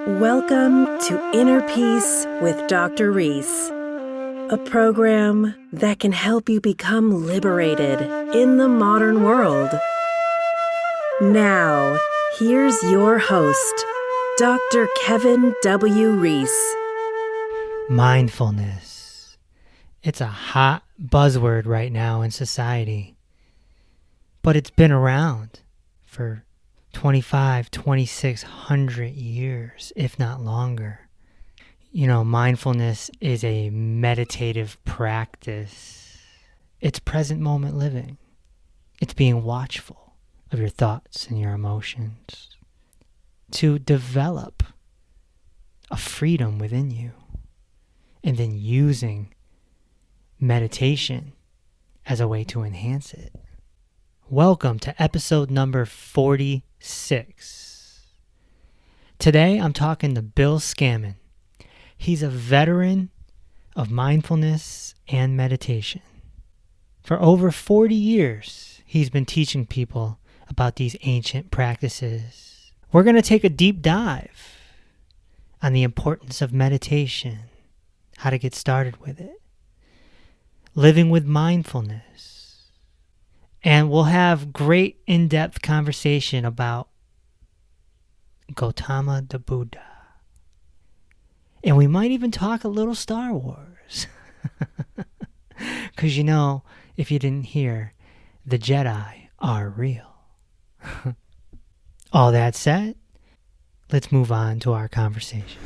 Welcome to Inner Peace with Dr. Reese, a program that can help you become liberated in the modern world. Now, here's your host, Dr. Kevin W. Reese. Mindfulness. It's a hot buzzword right now in society, but it's been around for 2,600 years, if not longer. You know, mindfulness is a meditative practice. It's present moment living. It's being watchful of your thoughts and your emotions to develop a freedom within you, and then using meditation as a way to enhance it. Welcome to episode number 46. Today I'm talking to Bill Scammon. He's a veteran of mindfulness and meditation. For over 40 years, he's been teaching people about these ancient practices. We're going to take a deep dive on the importance of meditation, how to get started with it, living with mindfulness. And we'll have great in-depth conversation about Gautama the Buddha. And we might even talk a little Star Wars. Because you know, if you didn't hear, the Jedi are real. All that said, let's move on to our conversation.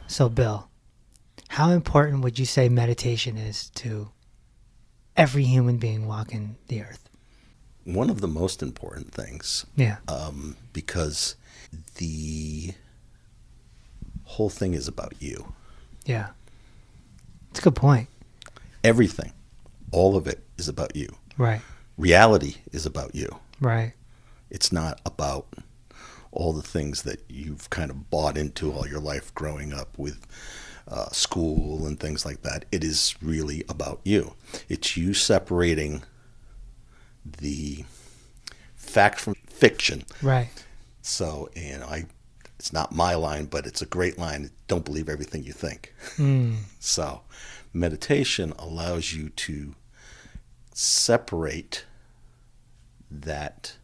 So Bill, how important would you say meditation is to every human being walking the earth? One of the most important things. Yeah. Because the whole thing is about you. Yeah. It's a good point. Everything, all of it is about you. Right. Reality is about you. Right. It's not about all the things that you've kind of bought into all your life growing up with school and things like that. It is really about you. It's you separating the fact from fiction. Right. So, it's not my line, but it's a great line. Don't believe everything you think. So, meditation allows you to separate that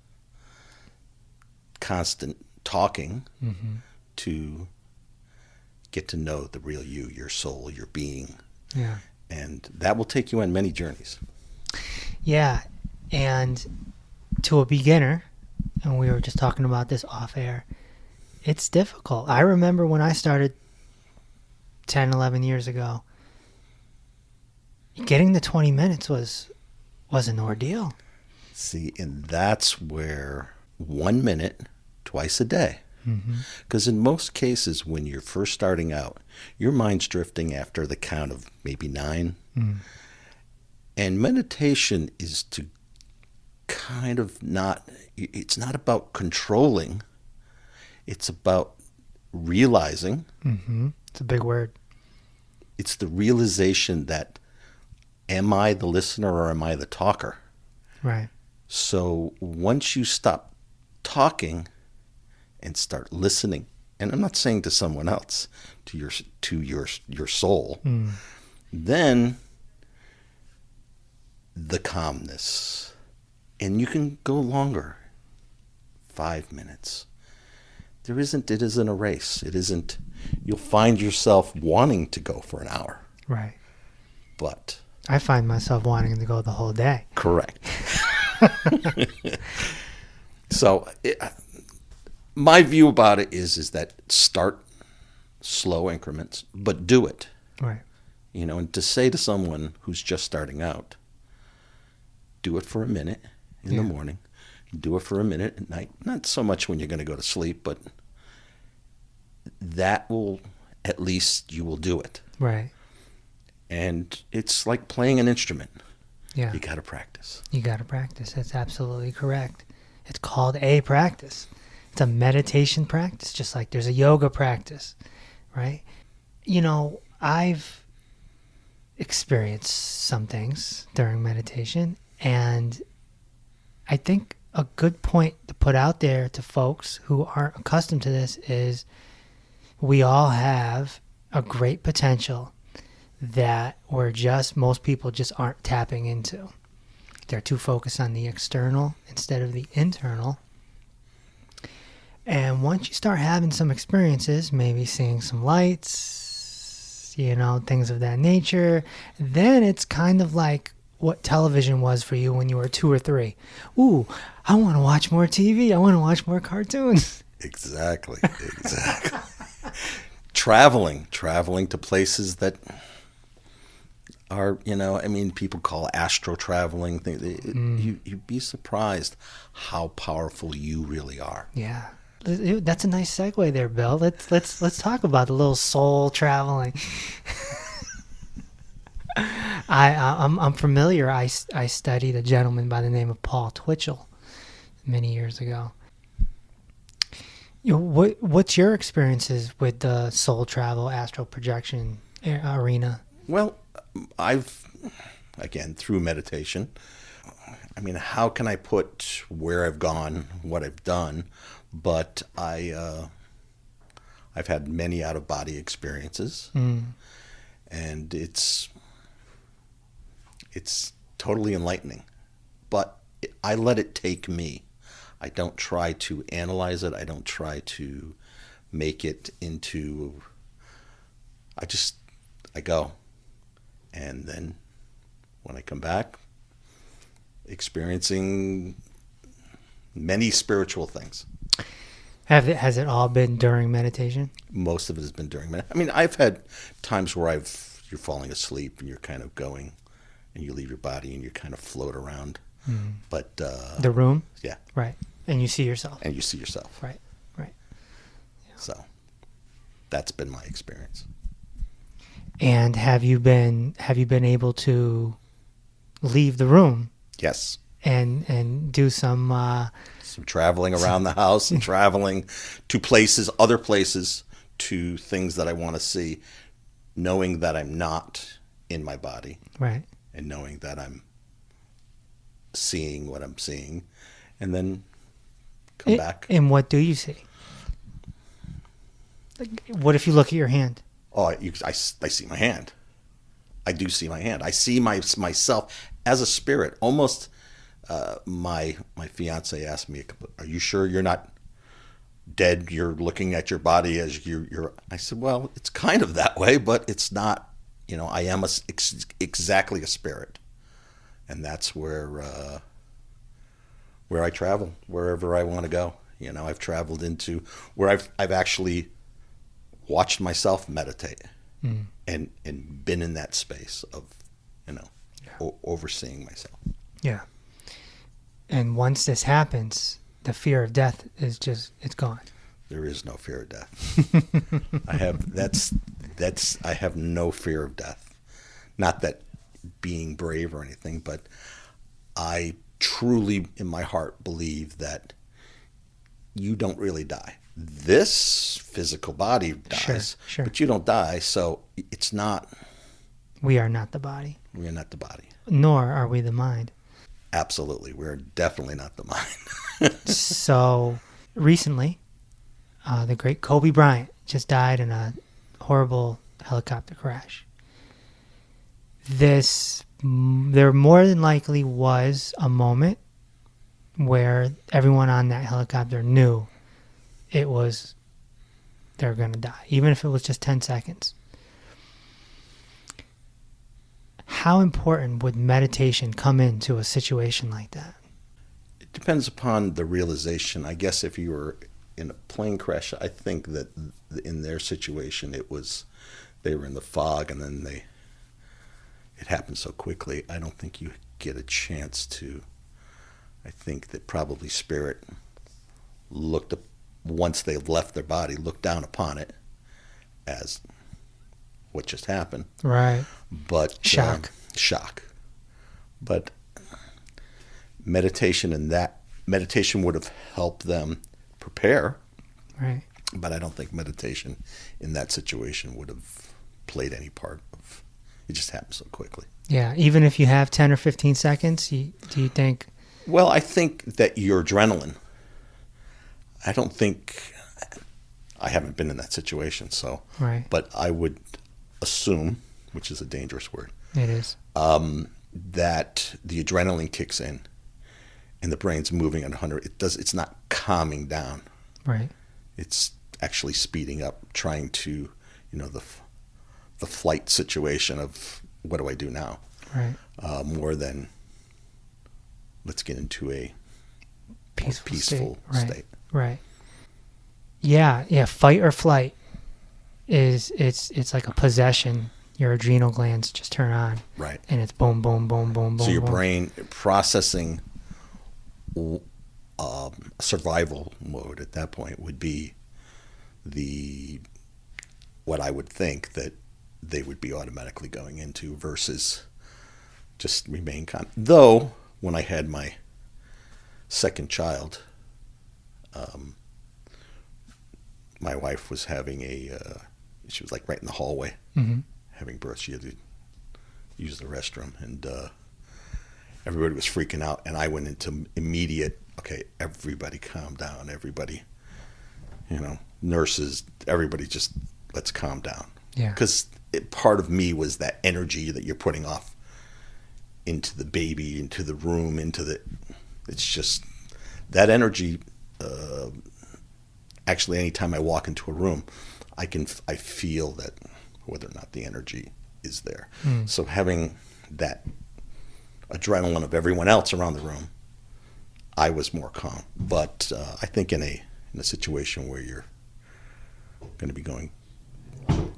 constant talking to get to know the real you, your soul, your being. Yeah. And that will take you on many journeys. Yeah. And to a beginner, and we were just talking about this off air, it's difficult. I remember when I started 10, 11 years ago, getting to 20 minutes was an ordeal. See, and that's where 1 minute, twice a day. Because in most cases, when you're first starting out, your mind's drifting after the count of maybe 9. And meditation is to kind of it's not about controlling. It's about realizing. It's a big word. It's the realization that, am I the listener or am I the talker? Right. So once you stop talking and start listening, and I'm not saying to someone else, to your soul, then the calmness, and you can go longer, 5 minutes. It isn't a race. It isn't, you'll find yourself wanting to go for an hour. Right. But I find myself wanting to go the whole day. Correct. So my view about it is that start slow increments, but do it. Right. And to say to someone who's just starting out, do it for a minute in the morning, do it for a minute at night. Not so much when you're going to go to sleep, but that will, at least you will do it. Right. And it's like playing an instrument. Yeah. You got to practice. You got to practice. That's absolutely correct. It's called a practice. It's a meditation practice, just like there's a yoga practice, right? I've experienced some things during meditation, and I think a good point to put out there to folks who aren't accustomed to this is we all have a great potential that most people just aren't tapping into. They're too focused on the external instead of the internal. And once you start having some experiences, maybe seeing some lights, things of that nature, then it's kind of like what television was for you when you were 2 or 3. Ooh, I want to watch more TV. I want to watch more cartoons. Exactly. Traveling to places that are, people call astral traveling. You'd be surprised how powerful you really are. Yeah. That's a nice segue there, Bill. Let's talk about the little soul traveling. I'm familiar. I studied a gentleman by the name of Paul Twitchell many years ago. What's your experiences with the soul travel, astral projection arena? Well, again, through meditation. How can I put where I've gone, what I've done? But I've had many out-of-body experiences, and it's totally enlightening. But I let it take me. I don't try to analyze it. I don't try to make it into. I go, and then when I come back, experiencing many spiritual things. Has it all been during meditation? Most of it has been during meditation. I've had times where you're falling asleep and you're kind of going, and you leave your body and you kind of float around. But the room? Yeah. Right. And you see yourself. Right. Yeah. So that's been my experience. And have you been able to leave the room? Yes. And do some traveling around the house and traveling to other places, to things that I want to see, knowing that I'm not in my body. Right. And knowing that I'm seeing what I'm seeing, and then come back. And what do you see? What if you look at your hand? Oh, I see my hand. I do see my hand. I see myself as a spirit. Almost, my fiance asked me, "Are you sure you're not dead? You're looking at your body as you're." I said, "Well, it's kind of that way, but it's not. I am exactly a spirit, and that's where I travel wherever I want to go. I've traveled into where I've actually watched myself meditate and been in that space of overseeing myself." Yeah. And once this happens, the fear of death it's gone. There is no fear of death. I have no fear of death. Not that being brave or anything, but I truly in my heart believe that you don't really die. This physical body dies, sure. But you don't die, so it's not. We are not the body. We are not the body. Nor are we the mind. Absolutely. We're definitely not the mind. So recently, the great Kobe Bryant just died in a horrible helicopter crash. There more than likely was a moment where everyone on that helicopter knew they're going to die, even if it was just 10 seconds. How important would meditation come into a situation like that? It depends upon the realization. I guess if you were in a plane crash, I think that in their situation they were in the fog, and then it happened so quickly. I don't think you get a chance to. I think that probably spirit looked up, once they left their body, looked down upon it as what just happened. Right. But shock. But meditation would have helped them prepare. Right. But I don't think meditation in that situation would have played any part of it. Just happened so quickly. Yeah. Even if you have 10 or 15 seconds, do you think? Well, I think that your adrenaline, I don't think, I haven't been in that situation, so, Right. but I would assume, which is a dangerous word, It is. that the adrenaline kicks in and the brain's moving at 100. It's not calming down. Right. It's actually speeding up, trying to, the flight situation of what do I do now? Right. More than let's get into a Peaceful state. Right. Yeah. Fight or flight it's like a possession. Your adrenal glands just turn on. Right. And it's boom, boom, boom, boom, boom. So your boom. brain processing survival mode at that point would be what I would think that they would be automatically going into versus just remain calm. Though when I had my second child, my wife was having she was like right in the hallway having birth. She had to use the restroom, and everybody was freaking out, and I went into immediate, okay, everybody calm down, everybody, nurses, everybody just, let's calm down. Yeah. Because part of me was that energy that you're putting off into the baby, into the room, it's just, that energy, actually anytime I walk into a room, I feel that whether or not the energy is there. So having that adrenaline of everyone else around the room, I was more calm. But I think in a situation where you're going to be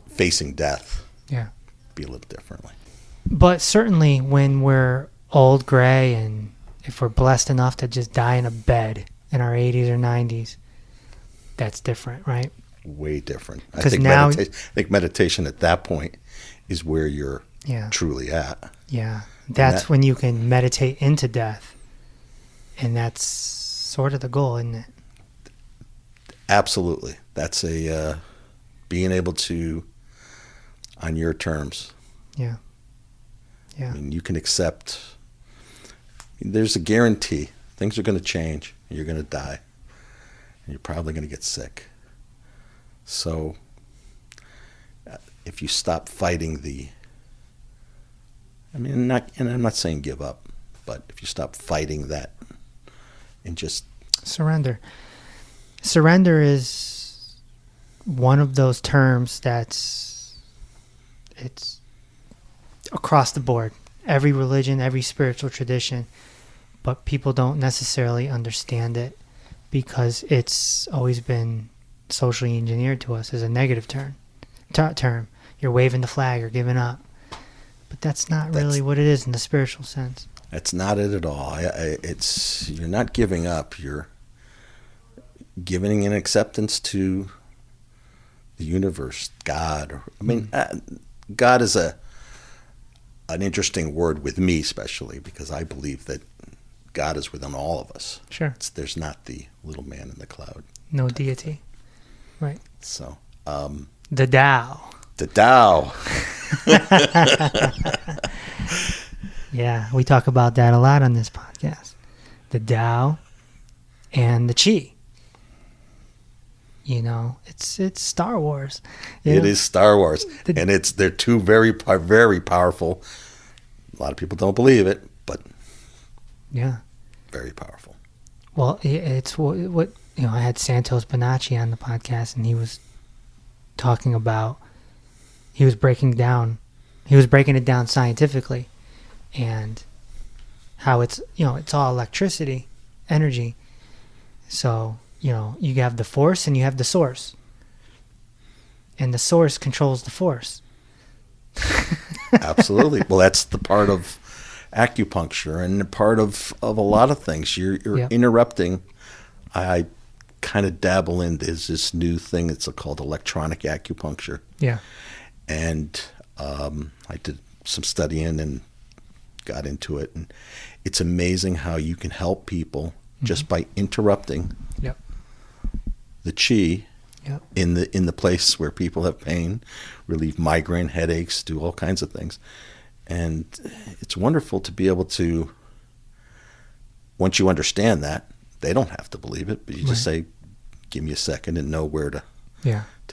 facing death, be a little differently. But certainly when we're old, gray, and if we're blessed enough to just die in a bed in our 80s or 90s, that's different, right? Way different. I 'Cause think now- I think meditation at that point is where you're truly at. Yeah. That's when you can meditate into death. And that's sort of the goal, isn't it? Absolutely. That's being able to, on your terms. Yeah. Yeah. I mean, you can accept, there's a guarantee. Things are going to change. You're going to die. And you're probably going to get sick. So if you stop fighting and I'm not saying give up, but if you stop fighting that and just Surrender. Surrender is one of those terms it's across the board. Every religion, every spiritual tradition, but people don't necessarily understand it because it's always been socially engineered to us as a negative term. You're waving the flag or giving up. But that's not really what it is in the spiritual sense. That's not it at all. You're not giving up. You're giving an acceptance to the universe, God. God is an interesting word with me, especially because I believe that God is within all of us. Sure. There's not the little man in the cloud. No deity. Right. So, the Tao. The Tao. Yeah, we talk about that a lot on this podcast. The Tao and the Chi. It's Star Wars. It is Star Wars, and they're two very, very powerful. A lot of people don't believe it, but very powerful. Well, it's what I had Santos Bonacci on the podcast, and he was talking about. He was breaking it down scientifically, and how it's all electricity, energy. So you have the force and you have the source, and the source controls the force. Absolutely. Well, that's the part of acupuncture and part of a lot of things. You're interrupting. I kind of dabble in this new thing. It's called electronic acupuncture. Yeah. And I did some studying and got into it. And it's amazing how you can help people just by interrupting the chi in the place where people have pain, relieve migraine, headaches, do all kinds of things. And it's wonderful to be able to, once you understand that, they don't have to believe it, but you just say, give me a second and know where to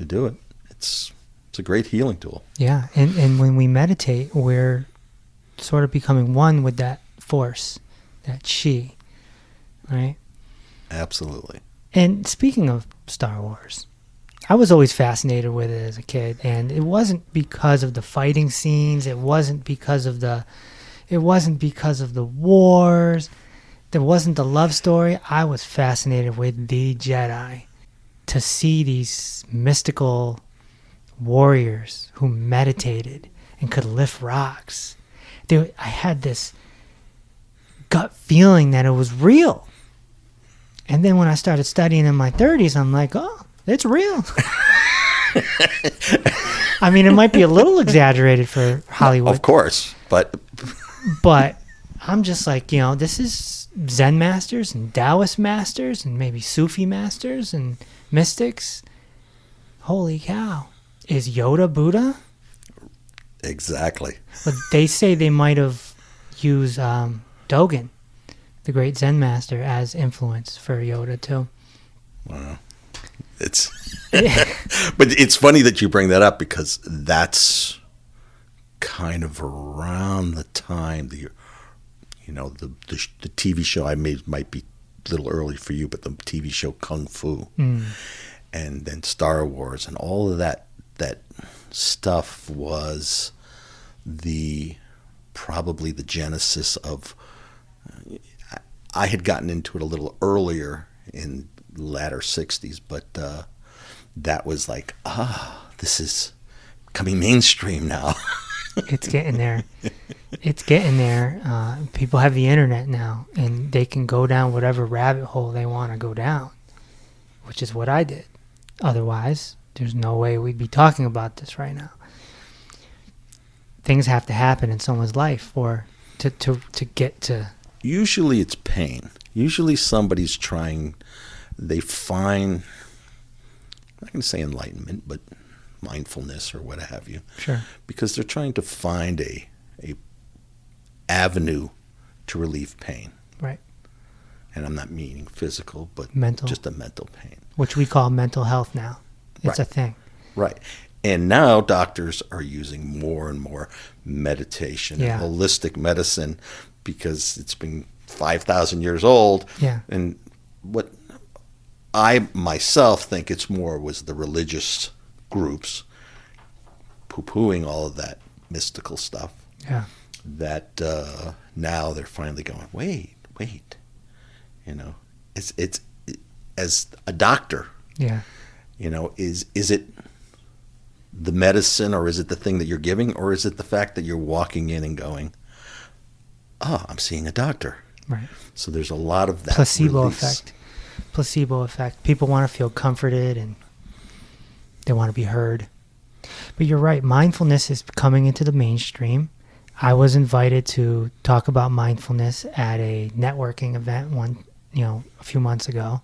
do it. It's a great healing tool. Yeah, and when we meditate, we're sort of becoming one with that force, that chi, right? Absolutely. And speaking of Star Wars, I was always fascinated with it as a kid, and it wasn't because of the fighting scenes, it wasn't because of the wars, there wasn't the love story. I was fascinated with the Jedi, to see these mystical warriors who meditated and could lift rocks. I had this gut feeling that it was real. And then when I started studying in my 30s, I'm like, oh, it's real. I mean, it might be a little exaggerated for Hollywood. Of course, but I'm just like, this is Zen masters and Taoist masters and maybe Sufi masters and mystics. Holy cow. Is Yoda Buddha? Exactly. But they say they might have used Dogen, the great Zen master, as influence for Yoda too. Wow. But it's funny that you bring that up, because that's kind of around the time the TV show might be a little early for you, but the TV show Kung Fu, and then Star Wars and all of that stuff was probably the genesis of. I had gotten into it a little earlier in latter 60s, but that was like, this is becoming mainstream now. It's getting there. It's getting there. People have the internet now, and they can go down whatever rabbit hole they want to go down, which is what I did. Otherwise, there's no way we'd be talking about this right now. Things have to happen in someone's life for to get to. Usually it's pain. Usually somebody's trying, they find, I'm not going to say enlightenment, but mindfulness or what have you. Sure. Because they're trying to find a avenue to relieve pain. Right. And I'm not meaning physical, but just a mental pain. Which we call mental health now. It's a thing. Right. And now doctors are using more and more meditation and holistic medicine, because it's been 5,000 years old. Yeah. And what I myself think it's more was the religious groups poo-pooing all of that mystical stuff. Yeah. That now they're finally going, wait. It's as a doctor. Yeah. Is it the medicine, or is it the thing that you're giving, or is it the fact that you're walking in and going, I'm seeing a doctor. Right. So there's a lot of that placebo release. effect. Placebo effect. People want to feel comforted and they want to be heard. But you're right. Mindfulness is coming into the mainstream. I was invited to talk about mindfulness at a networking event a few months ago.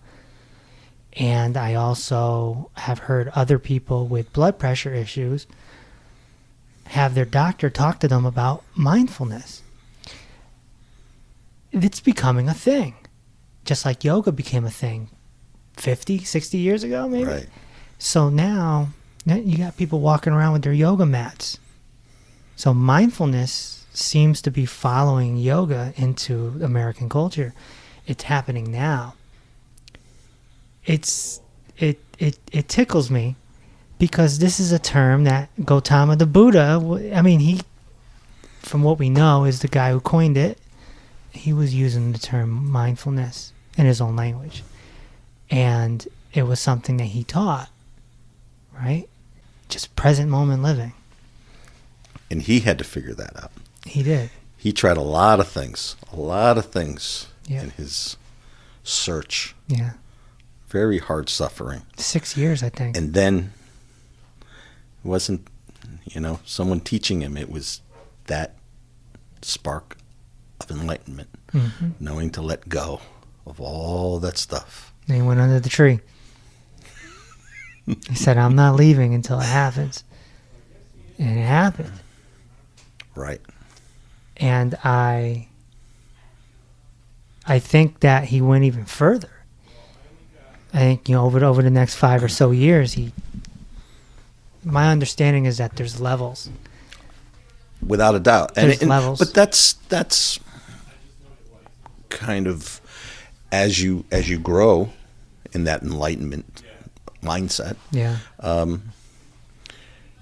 And I also have heard other people with blood pressure issues have their doctor talk to them about mindfulness. It's becoming a thing. Just like yoga became a thing 50, 60 years ago, maybe. Right. So now you got people walking around with their yoga mats. So mindfulness seems to be following yoga into American culture. It's happening now. It tickles me, because this is a term that Gautama the Buddha, he, from what we know, is the guy who coined it. He was using the term mindfulness in his own language. And it was something that he taught, right? Just present moment living. And he had to figure that out. He did. He tried a lot of things in his search. Yeah. Very hard suffering. 6 years, I think. And then it wasn't, someone teaching him. It was that spark of enlightenment, knowing to let go of all that stuff. Then he went under the tree. He said, I'm not leaving until it happens. And it happened. Right. And I I think that he went even further. I think, over the next 5 or so years, my understanding is that there's levels. Without a doubt. There's levels. But that's kind of as you grow in that enlightenment mindset. Yeah.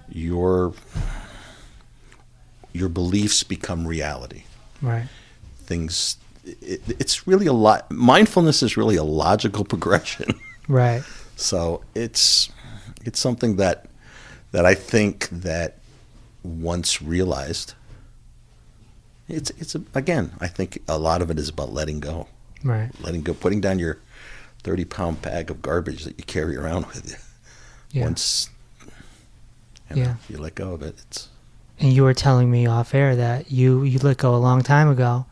Your beliefs become reality. Right. Things. It's really a lot. Mindfulness is really a logical progression. Right. So it's something that I think that once realized, again, I think a lot of it is about letting go. Right. Letting go, putting down your 30-pound bag of garbage that you carry around with you. Yeah. Once you let go of it, it's. And you were telling me off air that you let go a long time ago.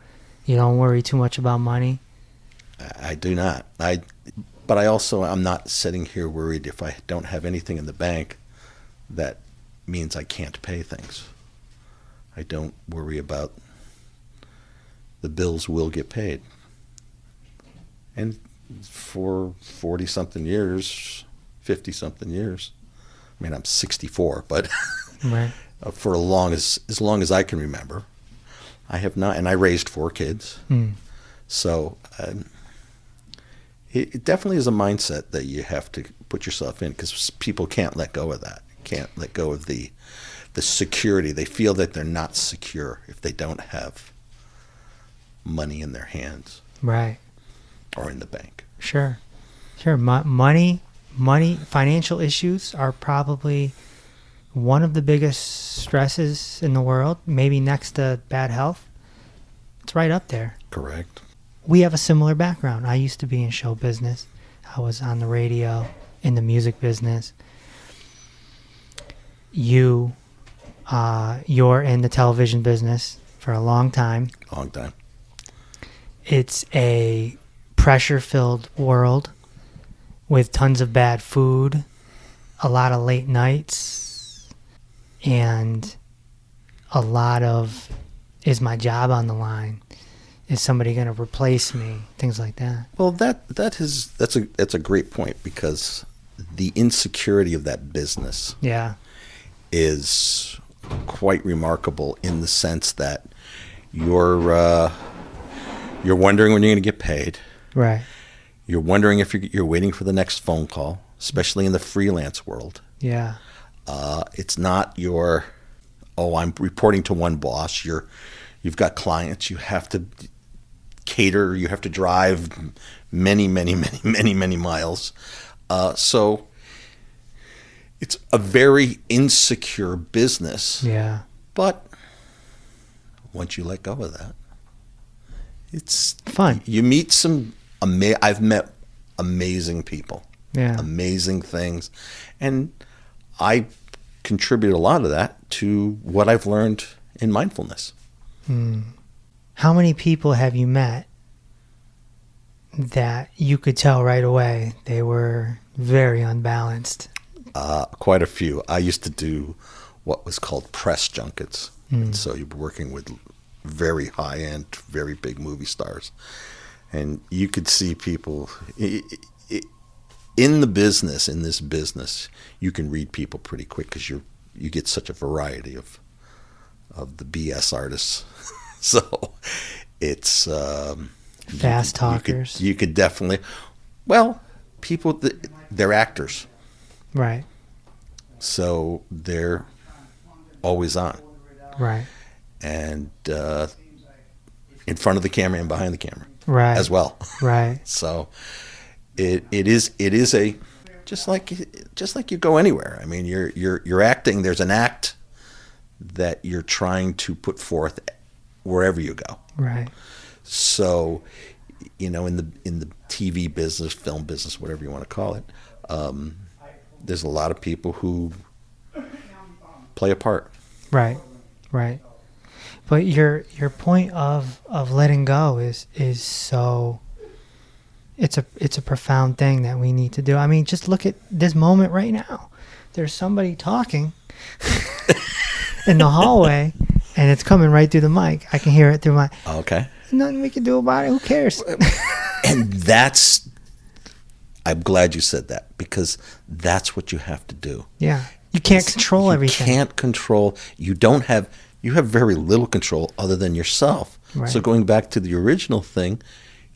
You don't worry too much about money. I do not. But I'm not sitting here worried if I don't have anything in the bank. That means I can't pay things. I don't worry about the bills will get paid. And for 40-something years, 50-something years, I mean, I'm 64, but right. For as long as I can remember, I have not, and I raised 4 kids. So it definitely is a mindset that you have to put yourself in, because people can't let go of that. Can't let go of the security. They feel that they're not secure if they don't have money in their hands. Right. Or in the bank. Sure. Money, financial issues are probably one of the biggest stresses in the world, maybe next to bad health. It's right up there. Correct. We have a similar background. I used to be in show business. I was on the radio, in the music business. You're in the television business for a long time. Long time. It's a pressure-filled world with tons of bad food, a lot of late nights, and a lot of, is my job on the line? Is somebody going to replace me? Things like that. Well, that's a great point, because the insecurity of that business is quite remarkable, in the sense that you're wondering when you're going to get paid. Right. You're wondering if you're waiting for the next phone call, especially in the freelance world. Yeah. It's not I'm reporting to one boss. You've got clients. You have to cater. You have to drive many, many, many, many, many miles. So it's a very insecure business. Yeah. But once you let go of that, it's fun. You meet I've met amazing people. Yeah. Amazing things. And I contribute a lot of that to what I've learned in mindfulness. How many people have you met that you could tell right away they were very unbalanced? Quite a few. I used to do what was called press junkets. And so you're working with very high-end, very big movie stars. And you could see people in this business, you can read people pretty quick, because you get such a variety of the BS artists. So it's fast talkers. You could definitely, people, they're actors. Right. So they're always on. Right. And in front of the camera and behind the camera. Right. As well. Right. So it is a just like you go anywhere. I mean, you're acting. There's an act that you're trying to put forth wherever you go. Right. So, in the TV business, film business, whatever you want to call it, there's a lot of people who play a part. Right. Right. But your point of letting go is so, it's a profound thing that we need to do. I mean, just look at this moment right now. There's somebody talking in the hallway, and it's coming right through the mic. I can hear it through my. Okay. nothing we can do about it. Who cares? And I'm glad you said that, because that's what you have to do. Yeah. You can't control everything. You can't control. You have very little control other than yourself. Right. So going back to the original thing,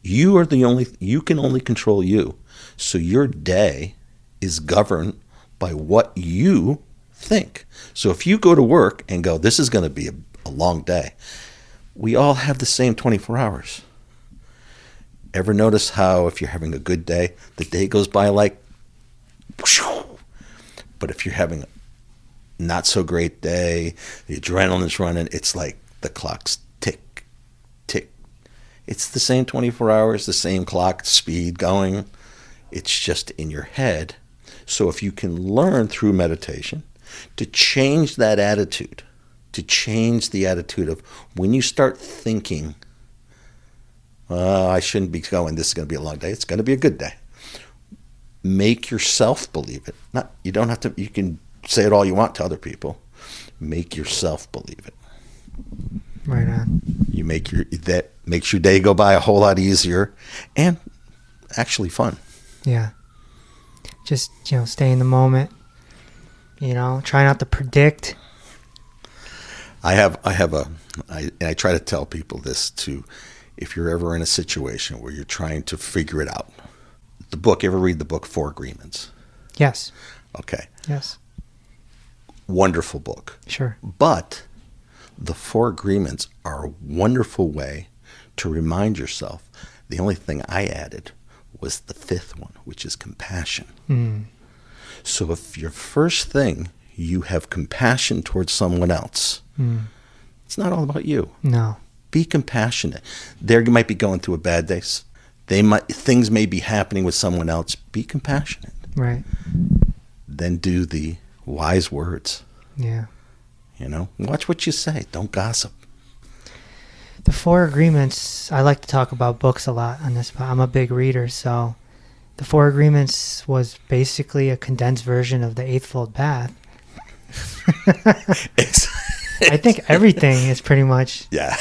you can only control you. So your day is governed by what you think. So if you go to work and go, this is going to be a long day, we all have the same 24 hours. Ever notice how if you're having a good day, the day goes by like, but if you're having a not so great day, the adrenaline's running, it's like the clock's tick, tick. It's the same 24 hours, the same clock speed going. It's just in your head. So if you can learn through meditation to change that attitude, to change the attitude of when you start thinking, I shouldn't be going, this is going to be a long day, it's going to be a good day. Make yourself believe it. You don't have to, you can say it all you want to other people. Make yourself believe it. Right on. That makes your day go by a whole lot easier and actually fun. Yeah. Just, stay in the moment. Try not to predict. I try to tell people this too. If you're ever in a situation where you're trying to figure it out, ever read the book 4 Agreements? Yes. Okay. Yes. Wonderful book. Sure. But the 4 Agreements are a wonderful way to remind yourself. The only thing I added was the 5th one, which is compassion. Mm. So if your first thing, you have compassion towards someone else, it's not all about you. No. Be compassionate. You might be going through a bad day. Things may be happening with someone else. Be compassionate. Right. Then do the wise words. Yeah. Watch what you say. Don't gossip. The 4 Agreements, I like to talk about books a lot on this. I'm a big reader, so the 4 Agreements was basically a condensed version of the Eightfold Path. I think everything is pretty much. Yeah.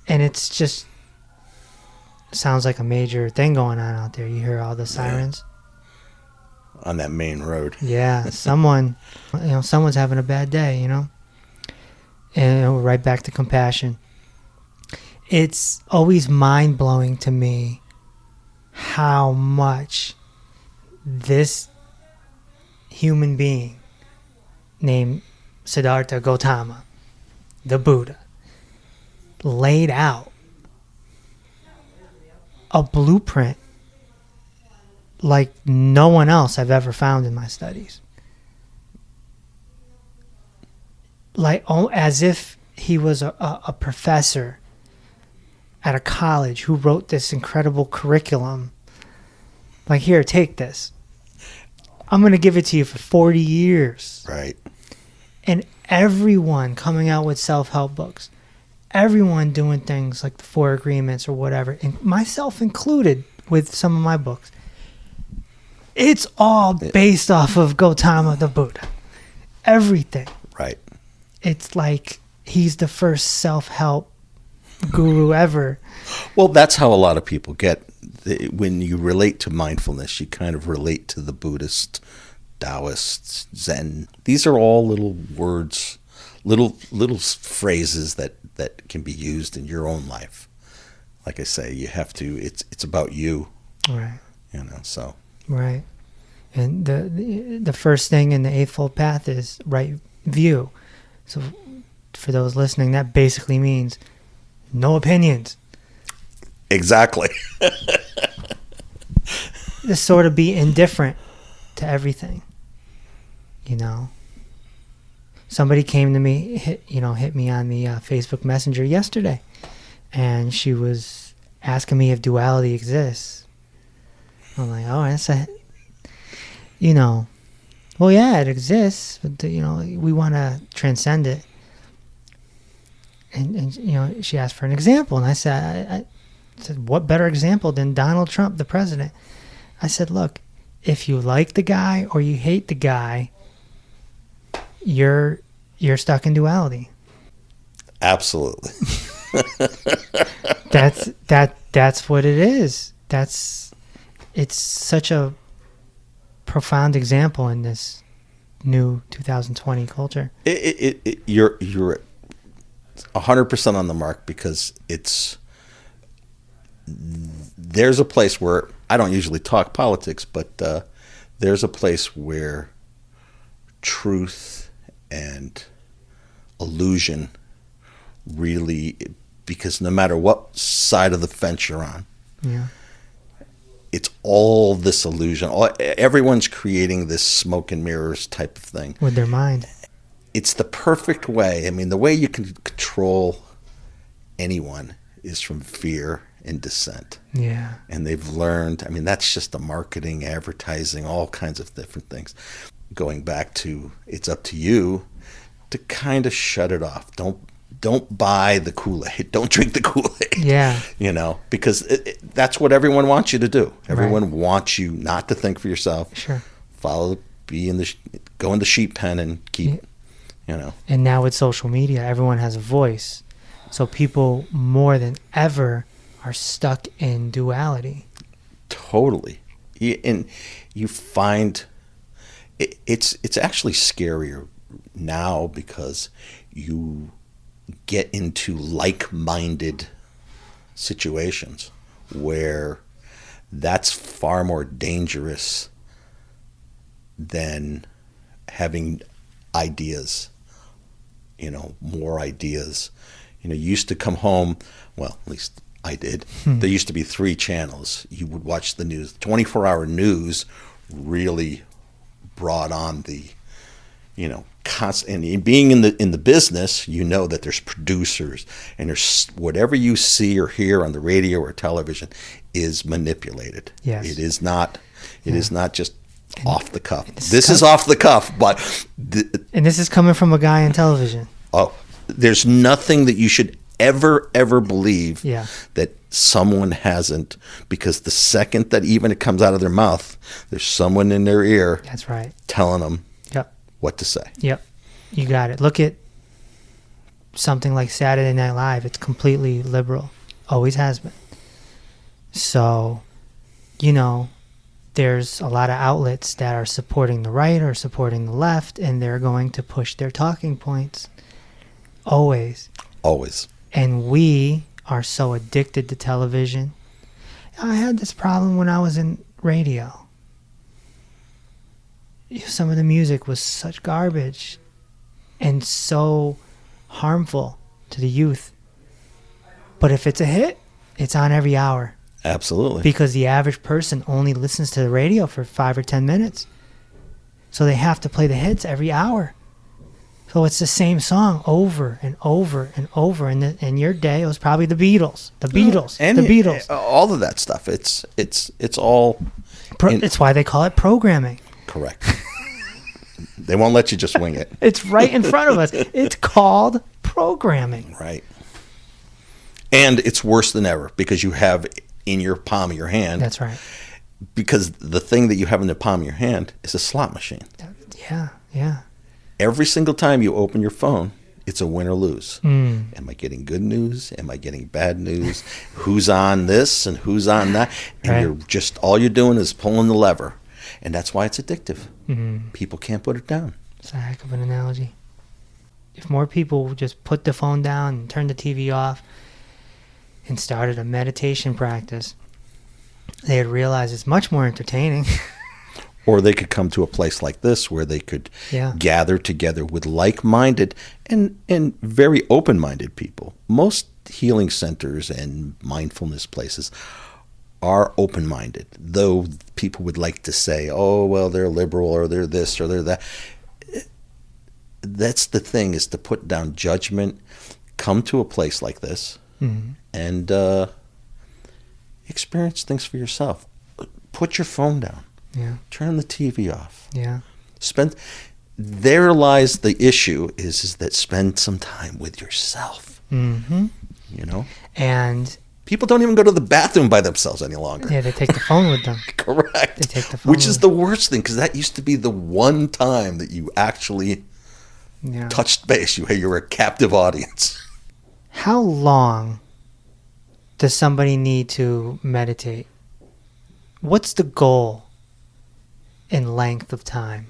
And it's just sounds like a major thing going on out there. You hear all the sirens. On that main road. Yeah. Someone's having a bad day, And right back to compassion. It's always mind-blowing to me how much this human being named Siddhartha Gautama, the Buddha, laid out a blueprint like no one else I've ever found in my studies. Like, as if he was a professor at a college who wrote this incredible curriculum. Like, here, take this. I'm going to give it to you for 40 years. Right. And everyone coming out with self-help books, everyone doing things like the 4 Agreements or whatever, and myself included with some of my books, it's all based off of Gautama the Buddha. Everything. Right. It's like he's the first self-help guru ever. Well, that's how a lot of people get. When you relate to mindfulness, you kind of relate to the Buddhist, Taoist, Zen. These are all little words, little phrases that can be used in your own life. Like I say, you have to. It's about you. Right. So. Right. And the first thing in the Eightfold Path is right view. So for those listening, that basically means no opinions. Exactly. Just sort of be indifferent to everything. Somebody came to me, hit me on the Facebook Messenger yesterday, and she was asking me if duality exists. I'm like, oh, that's well, yeah, it exists, but we want to transcend it. And she asked for an example, and I said, what better example than Donald Trump, the president? I said, look, if you like the guy or you hate the guy, you're stuck in duality. Absolutely. That's what it is. It's such a profound example in this new 2020 culture. You're 100% on the mark, because there's a place where I don't usually talk politics, but there's a place where truth and illusion really, because no matter what side of the fence you're on, it's all this illusion. Everyone's creating this smoke and mirrors type of thing with their mind. It's the perfect way. I mean, the way you can control anyone is from fear and dissent. Yeah. And they've learned, I mean, that's just the marketing, advertising, all kinds of different things. Going back to, it's up to you to kind of shut it off. Don't buy the Kool-Aid. Don't drink the Kool-Aid. Yeah. Because that's what everyone wants you to do. Everyone wants you not to think for yourself. Sure. Go in the sheep pen and keep, And now with social media, everyone has a voice. So people more than ever are stuck in duality. Totally. And you find it's actually scarier now, because you get into like-minded situations where that's far more dangerous than having ideas, more ideas. You used to come home, well, at least I did. There used to be 3 channels. You would watch the news. 24-hour news really brought on the, constant. And being in the business, that there's producers, and there's whatever you see or hear on the radio or television is manipulated. Yes. It is not. It is not just off the cuff. This is off the cuff, but and this is coming from a guy on television. Oh, there's nothing that you should ever believe that someone hasn't, because the second that even it comes out of their mouth, there's someone in their ear. That's right. Telling them what to say. Yep. You got it. Look at something like Saturday Night Live. It's completely liberal. Always has been. So, there's a lot of outlets that are supporting the right or supporting the left, and they're going to push their talking points. Always. And we are so addicted to television. I had this problem when I was in radio. Some of the music was such garbage and so harmful to the youth. But if it's a hit, it's on every hour. Absolutely. Because the average person only listens to the radio for 5 or 10 minutes. So they have to play the hits every hour. So it's the same song over and over and over. And in your day, it was probably the Beatles. All of that stuff. It's all. It's why they call it programming. Correct. They won't let you just wing it. It's right in front of us. It's called programming. Right. And it's worse than ever, because you have in your palm of your hand. That's right. Because the thing that you have in the palm of your hand is a slot machine. Yeah. Every single time you open your phone, it's a win or lose. Am I getting good news? Am I getting bad news? Who's on this and who's on that? And all you're doing is pulling the lever. And that's why it's addictive. Mm-hmm. People can't put it down. It's a heck of an analogy. If more people would just put the phone down and turn the TV off and started a meditation practice, they would realize it's much more entertaining. Or they could come to a place like this where they could gather together with like-minded and very open-minded people. Most healing centers and mindfulness places are open-minded, though people would like to say, oh, well, they're liberal, or they're this, or they're that. That's the thing, is to put down judgment, come to a place like this, and experience things for yourself. Put your phone down. Yeah. Turn the TV off. Yeah. There lies the issue, is that spend some time with yourself. Mm-hmm. And people don't even go to the bathroom by themselves any longer. Yeah, they take the phone with them. Correct. They take the phone Which is the worst thing, because that used to be the one time that you actually touched base. You were a captive audience. How long does somebody need to meditate? What's the goal in length of time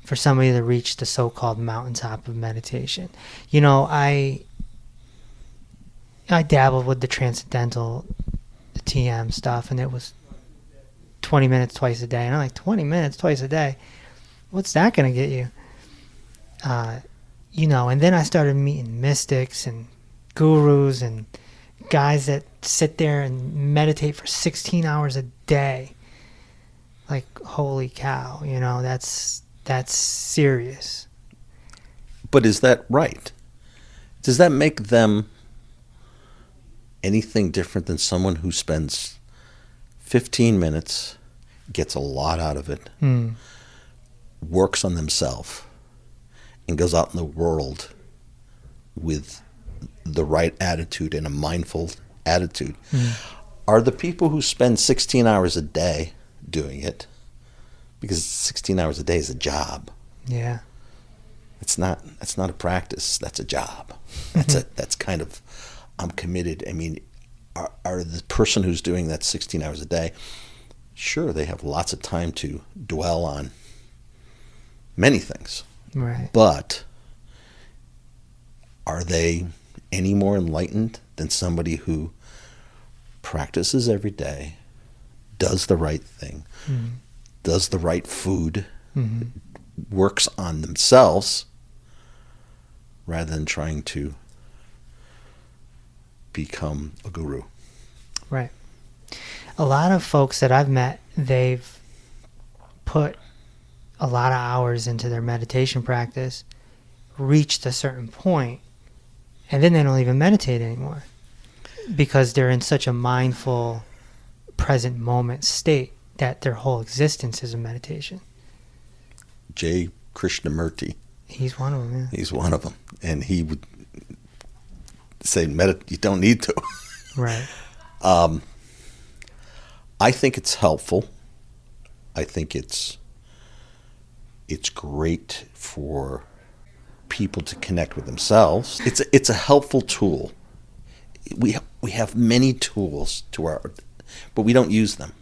for somebody to reach the so-called mountaintop of meditation? You know, I dabbled with the transcendental, the TM stuff, and it was 20 minutes twice a day. And I'm like, 20 minutes twice a day? What's that going to get you? You know, and then I started meeting mystics and gurus and guys that sit there and meditate for 16 hours a day. Like, holy cow, you know, that's serious. But is that right? Does that make them anything different than someone who spends 15 minutes, gets a lot out of it, works on themselves, and goes out in the world with the right attitude and a mindful attitude? Are the people who spend 16 hours a day doing it, because 16 hours a day is a job. Yeah. That's not a practice. That's a job. That's kind of, I'm committed. I mean, are the person who's doing that 16 hours a day, sure, they have lots of time to dwell on many things. Right. But are they any more enlightened than somebody who practices every day, does the right thing, does the right food, works on themselves, rather than trying to become a guru? Right. A lot of folks that I've met, they've put a lot of hours into their meditation practice, reached a certain point, and then they don't even meditate anymore because they're in such a mindful, present moment state that their whole existence is a meditation. J. Krishnamurti. He's one of them, yeah. He's one of them. And he would say, you don't need to. Right. I think it's helpful. I think it's great for people to connect with themselves. It's a helpful tool. We have many tools but we don't use them.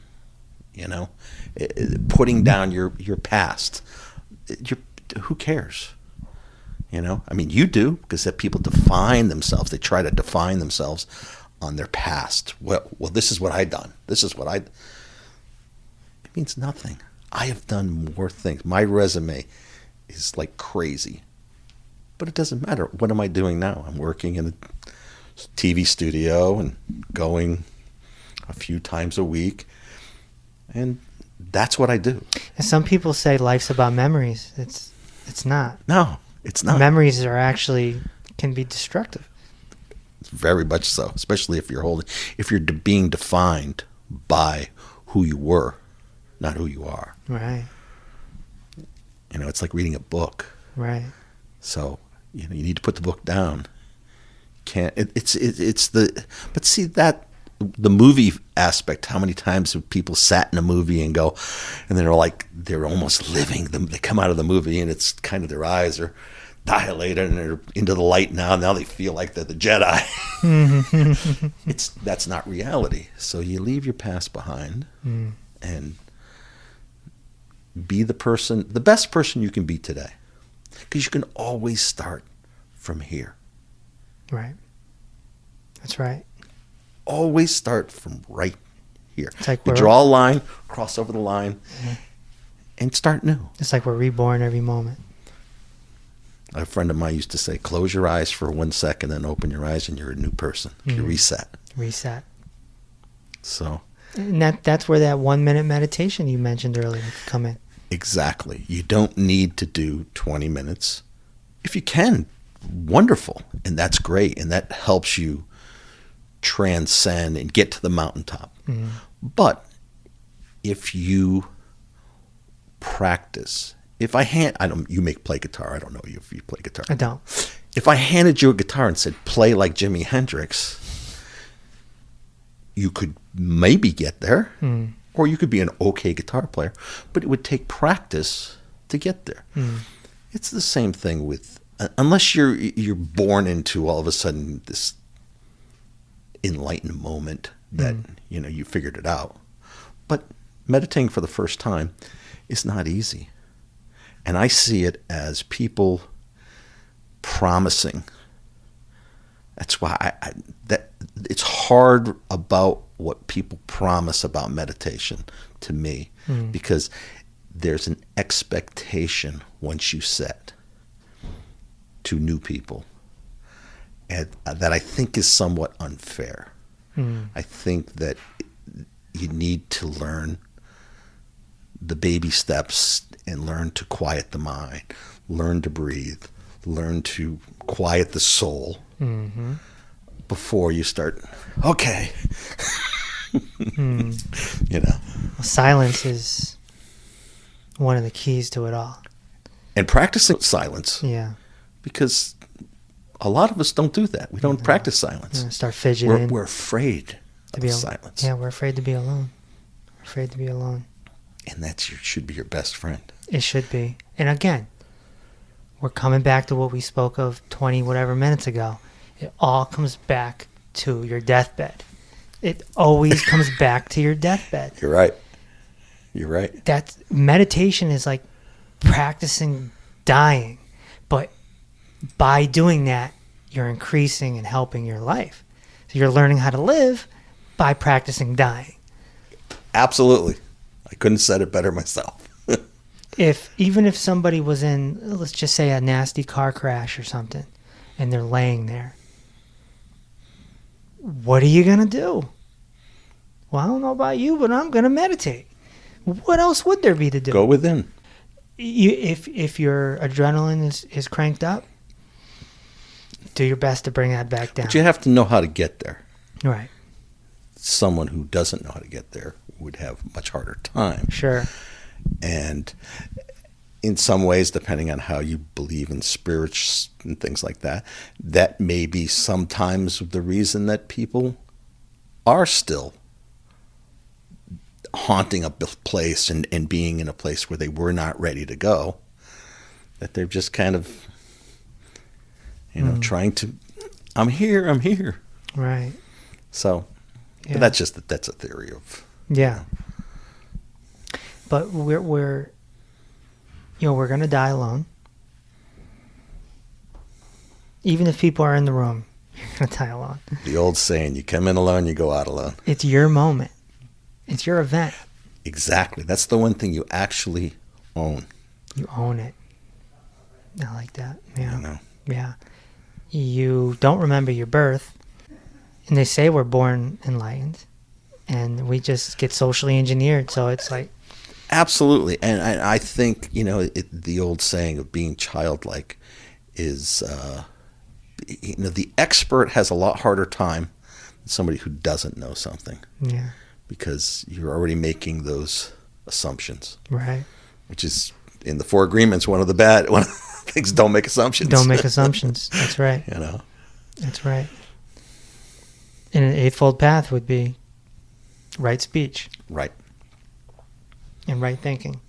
You know, putting down your past. Who cares? You know, I mean, you do, because that people define themselves. They try to define themselves on their past. Well, this is what I've done. It means nothing. I have done more things. My resume is like crazy, but it doesn't matter. What am I doing now? I'm working in a TV studio and going a few times a week, and that's what I do. And some people say life's about memories. It's not. No, it's not. Memories can be destructive. Very much so, especially if you're being defined by who you were, not who you are. Right. You know, it's like reading a book. Right. So, you know, you need to put the book down. But see that the movie aspect, how many times have people sat in a movie and they're almost living them. They come out of the movie and it's kind of their eyes are dilated and they're into the light now. Now they feel like they're the Jedi. That's not reality. So you leave your past behind and be the best person you can be today. Because you can always start from here. Right. That's right. Always start from right here. It's like you draw a line, cross over the line, and start new. It's like we're reborn every moment. A friend of mine used to say, close your eyes for 1 second, then open your eyes, and you're a new person. You reset. Reset. So. And that's where that 1 minute meditation you mentioned earlier could come in. Exactly. You don't need to do 20 minutes. If you can, wonderful. And that's great. And that helps you transcend and get to the mountaintop. But if you practice, you play guitar. I don't know if you play guitar. I don't. If I handed you a guitar and said, play like Jimi Hendrix, you could maybe get there, or you could be an okay guitar player, but it would take practice to get there. It's the same thing with unless you're born into all of a sudden this enlightened moment that you figured it out. But meditating for the first time is not easy, and I see it as people promising. That's why that it's hard about what people promise about meditation to me, because there's an expectation once you set to new people, and that I think is somewhat unfair. I think that you need to learn the baby steps and learn to quiet the mind, learn to breathe, learn to quiet the soul before you start, okay. Silence is one of the keys to it all. And practicing silence. Yeah. Because a lot of us don't do that. We don't practice silence. Start fidgeting. We're afraid of silence. Yeah, we're afraid to be alone. We're afraid to be alone. And that should be your best friend. It should be. And again, we're coming back to what we spoke of 20 whatever minutes ago. It all comes back to your deathbed. It always comes back to your deathbed. You're right. You're right. That's meditation is like practicing dying, but by doing that, you're increasing and helping your life. So you're learning how to live by practicing dying. Absolutely. I couldn't have said it better myself. Even if somebody was in, let's just say, a nasty car crash or something, and they're laying there, what are you going to do? Well, I don't know about you, but I'm going to meditate. What else would there be to do? Go within. If your adrenaline is cranked up, do your best to bring that back down. But you have to know how to get there. Right. Someone who doesn't know how to get there would have a much harder time. Sure. And in some ways, depending on how you believe in spirits and things like that, that may be sometimes the reason that people are still haunting a place and being in a place where they were not ready to go, that they're just kind of, trying to, I'm here. Right. So, yeah. But that's a theory of. Yeah. But we're going to die alone. Even if people are in the room, you're going to die alone. The old saying, you come in alone, you go out alone. It's your moment. It's your event. Exactly. That's the one thing you actually own. You own it. I like that. Yeah. Yeah. You don't remember your birth. And they say we're born enlightened. And we just get socially engineered. So it's like. Absolutely. And I think, the old saying of being childlike is, the expert has a lot harder time than somebody who doesn't know something. Yeah. Because you're already making those assumptions. Right. Which is, in the 4 agreements, one of the things, don't make assumptions. Don't make assumptions. That's right. That's right. And an eightfold path would be right speech. Right. And right thinking.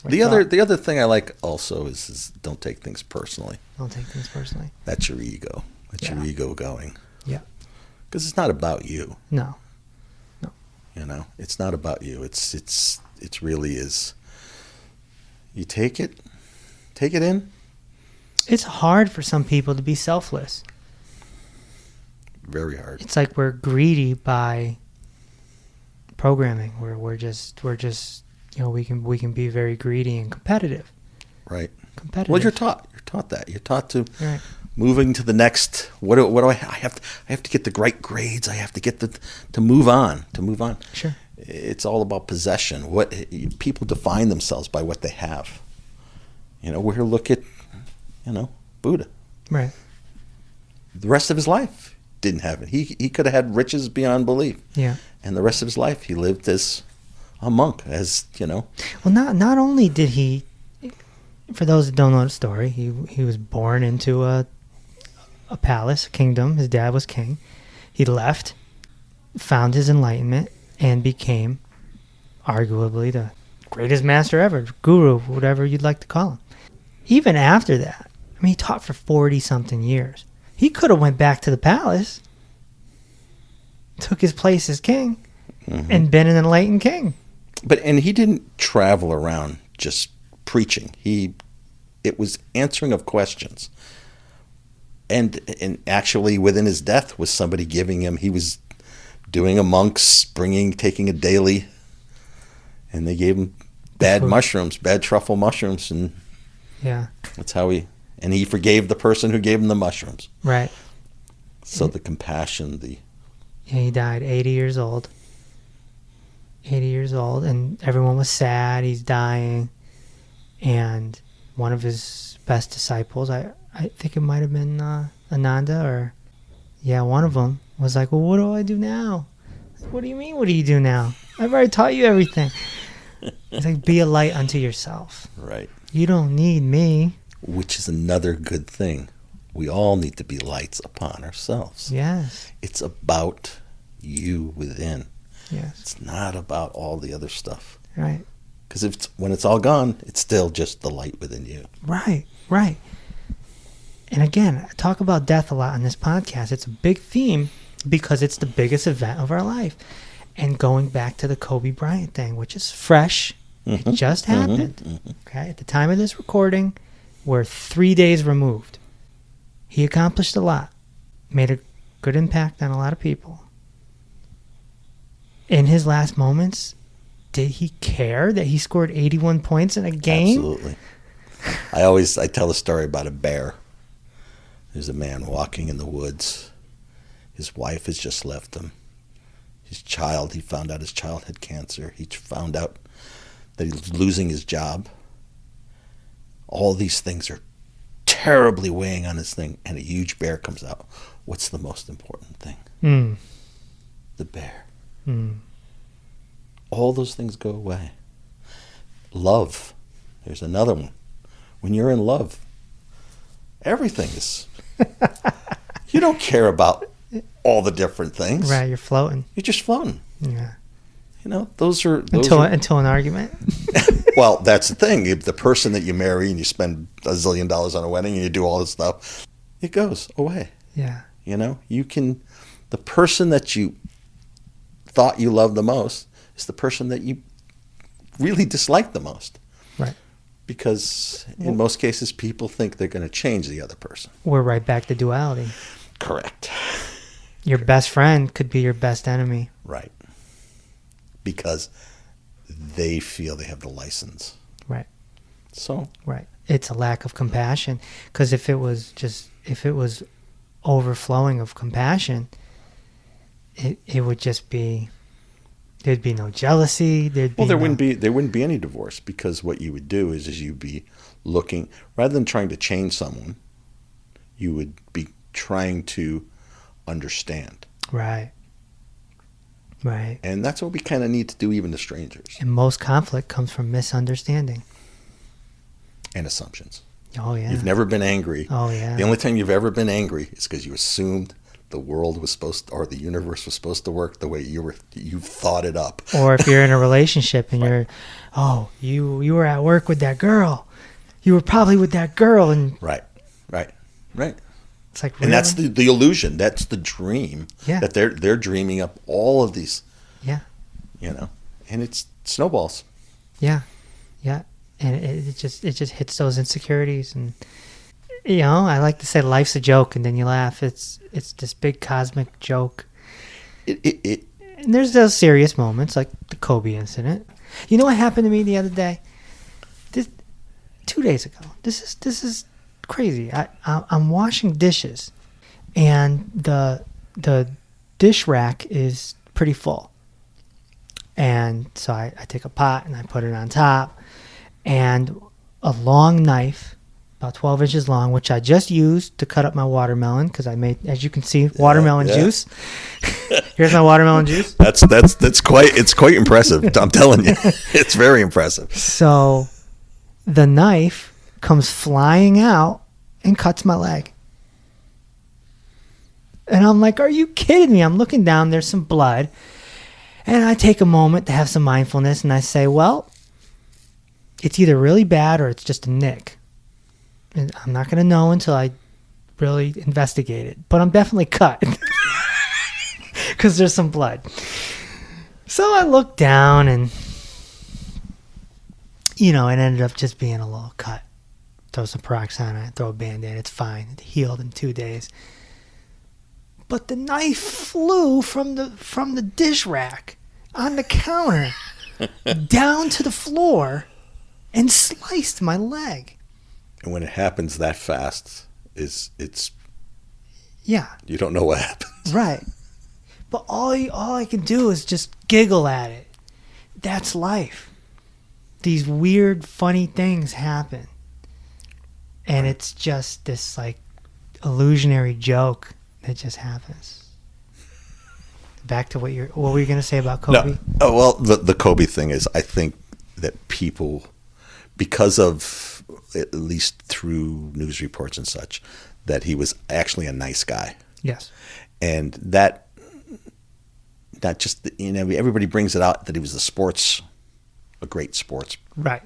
Right the other thing I like also is don't take things personally. Don't take things personally. That's your ego. That's your ego going. Yeah. Because it's not about you. No. It's not about you. It really is. You take it in. It's hard for some people to be selfless. Very hard. It's like we're greedy by programming. We're just we can be very greedy and competitive. Right. Competitive. Well, you're taught that. You're taught to moving to the next. What do I have to get the right grades. I have to get to move on. Sure. It's all about possession. What people define themselves by what they have. We're look at, Buddha. Right. The rest of his life didn't have it. He could have had riches beyond belief. Yeah. And the rest of his life he lived as a monk, Well, not only did he, for those that don't know the story, he was born into a palace, a kingdom. His dad was king. He left, found his enlightenment, and became arguably the greatest master ever, guru, whatever you'd like to call him. Even after that, I mean, he taught for 40-something years. He could have went back to the palace, took his place as king, and been an enlightened king. And he didn't travel around just preaching. It was answering of questions. And actually, within his death, was somebody giving him. He was doing a monk's taking a daily, and they gave him bad mushrooms, bad truffle mushrooms, and that's how he forgave the person who gave him the mushrooms. Right. So the compassion, he died 80 years old. 80 years old, and everyone was sad. He's dying, and one of his best disciples, I think it might have been Ananda, one of them was like, well, what do I do now? Like, what do you mean, what do you do now? I've already taught you everything. It's like, be a light unto yourself. Right. You don't need me. Which is another good thing. We all need to be lights upon ourselves. Yes. It's about you within. Yes. It's not about all the other stuff. Right. Because when it's all gone, it's still just the light within you. Right. Right. And again, I talk about death a lot on this podcast. It's a big theme because it's the biggest event of our life. And going back to the Kobe Bryant thing, which is fresh, it just happened. Okay, at the time of this recording, we're 3 days removed. He accomplished a lot, made a good impact on a lot of people. In his last moments, did he care that he scored 81 points in a game? Absolutely. I tell a story about a bear. There's a man walking in the woods. His wife has just left him. He found out his child had cancer. He found out that he was losing his job. All these things are terribly weighing on his thing, and a huge bear comes out. What's the most important thing? The bear. All those things go away. Love. There's another one. When you're in love, everything is... You don't care about all the different things. Right, you're floating. You're just floating. Yeah. Those are until an argument. Well, that's the thing. If the person that you marry and you spend $1 zillion on a wedding and you do all this stuff, it goes away. Yeah. The person that you thought you loved the most is the person that you really dislike the most. Right. Because in most cases, people think they're going to change the other person. We're right back to duality. Correct. Your best friend could be your best enemy. Right. Because they feel they have the license. Right. So. Right. It's a lack of compassion. Because if it was overflowing of compassion, it would just be, there'd be no jealousy. There wouldn't be any divorce, because what you would do is you'd be looking, rather than trying to change someone, you would be trying to understand. Right. Right. And that's what we kind of need to do, even to strangers. And most conflict comes from misunderstanding. And assumptions. Oh, yeah. You've never been angry. Oh, yeah. The only time you've ever been angry is because you assumed the world was supposed to, or the universe was supposed to work the way you thought it up. Or if you're in a relationship and you were at work with that girl. You were probably with that girl. And Right. It's like, really? And that's the illusion. That's the dream. Yeah. That they're dreaming up all of these. Yeah. And it's snowballs. Yeah. Yeah. And it just hits those insecurities. And I like to say life's a joke, and then you laugh. It's this big cosmic joke. And there's those serious moments like the Kobe incident. You know what happened to me the other day? 2 days ago. This is crazy. I'm washing dishes, and the dish rack is pretty full. And so I take a pot and I put it on top, and a long knife, about 12 inches long, which I just used to cut up my watermelon, because I made, as you can see, watermelon juice. Here's my watermelon juice. It's quite impressive. I'm telling you, it's very impressive. So the knife comes flying out and cuts my leg. And I'm like, are you kidding me? I'm looking down, there's some blood. And I take a moment to have some mindfulness, and I say, well, it's either really bad or it's just a nick. And I'm not going to know until I really investigate it. But I'm definitely cut. Because there's some blood. So I looked down and, it ended up just being a little cut. Throw some peroxide on it, throw a Band-Aid. It's fine. It healed in 2 days. But the knife flew from the dish rack on the counter down to the floor and sliced my leg. And when it happens that fast, it's yeah, you don't know what happens. Right. But all I can do is just giggle at it. That's life. These weird, funny things happen. And it's just this, like, illusionary joke that just happens. Back to what were you going to say about Kobe? No. Oh, well, the Kobe thing is, I think that people, because of, at least through news reports and such, that he was actually a nice guy. Yes. And that, not just, everybody brings it out that he was a great sports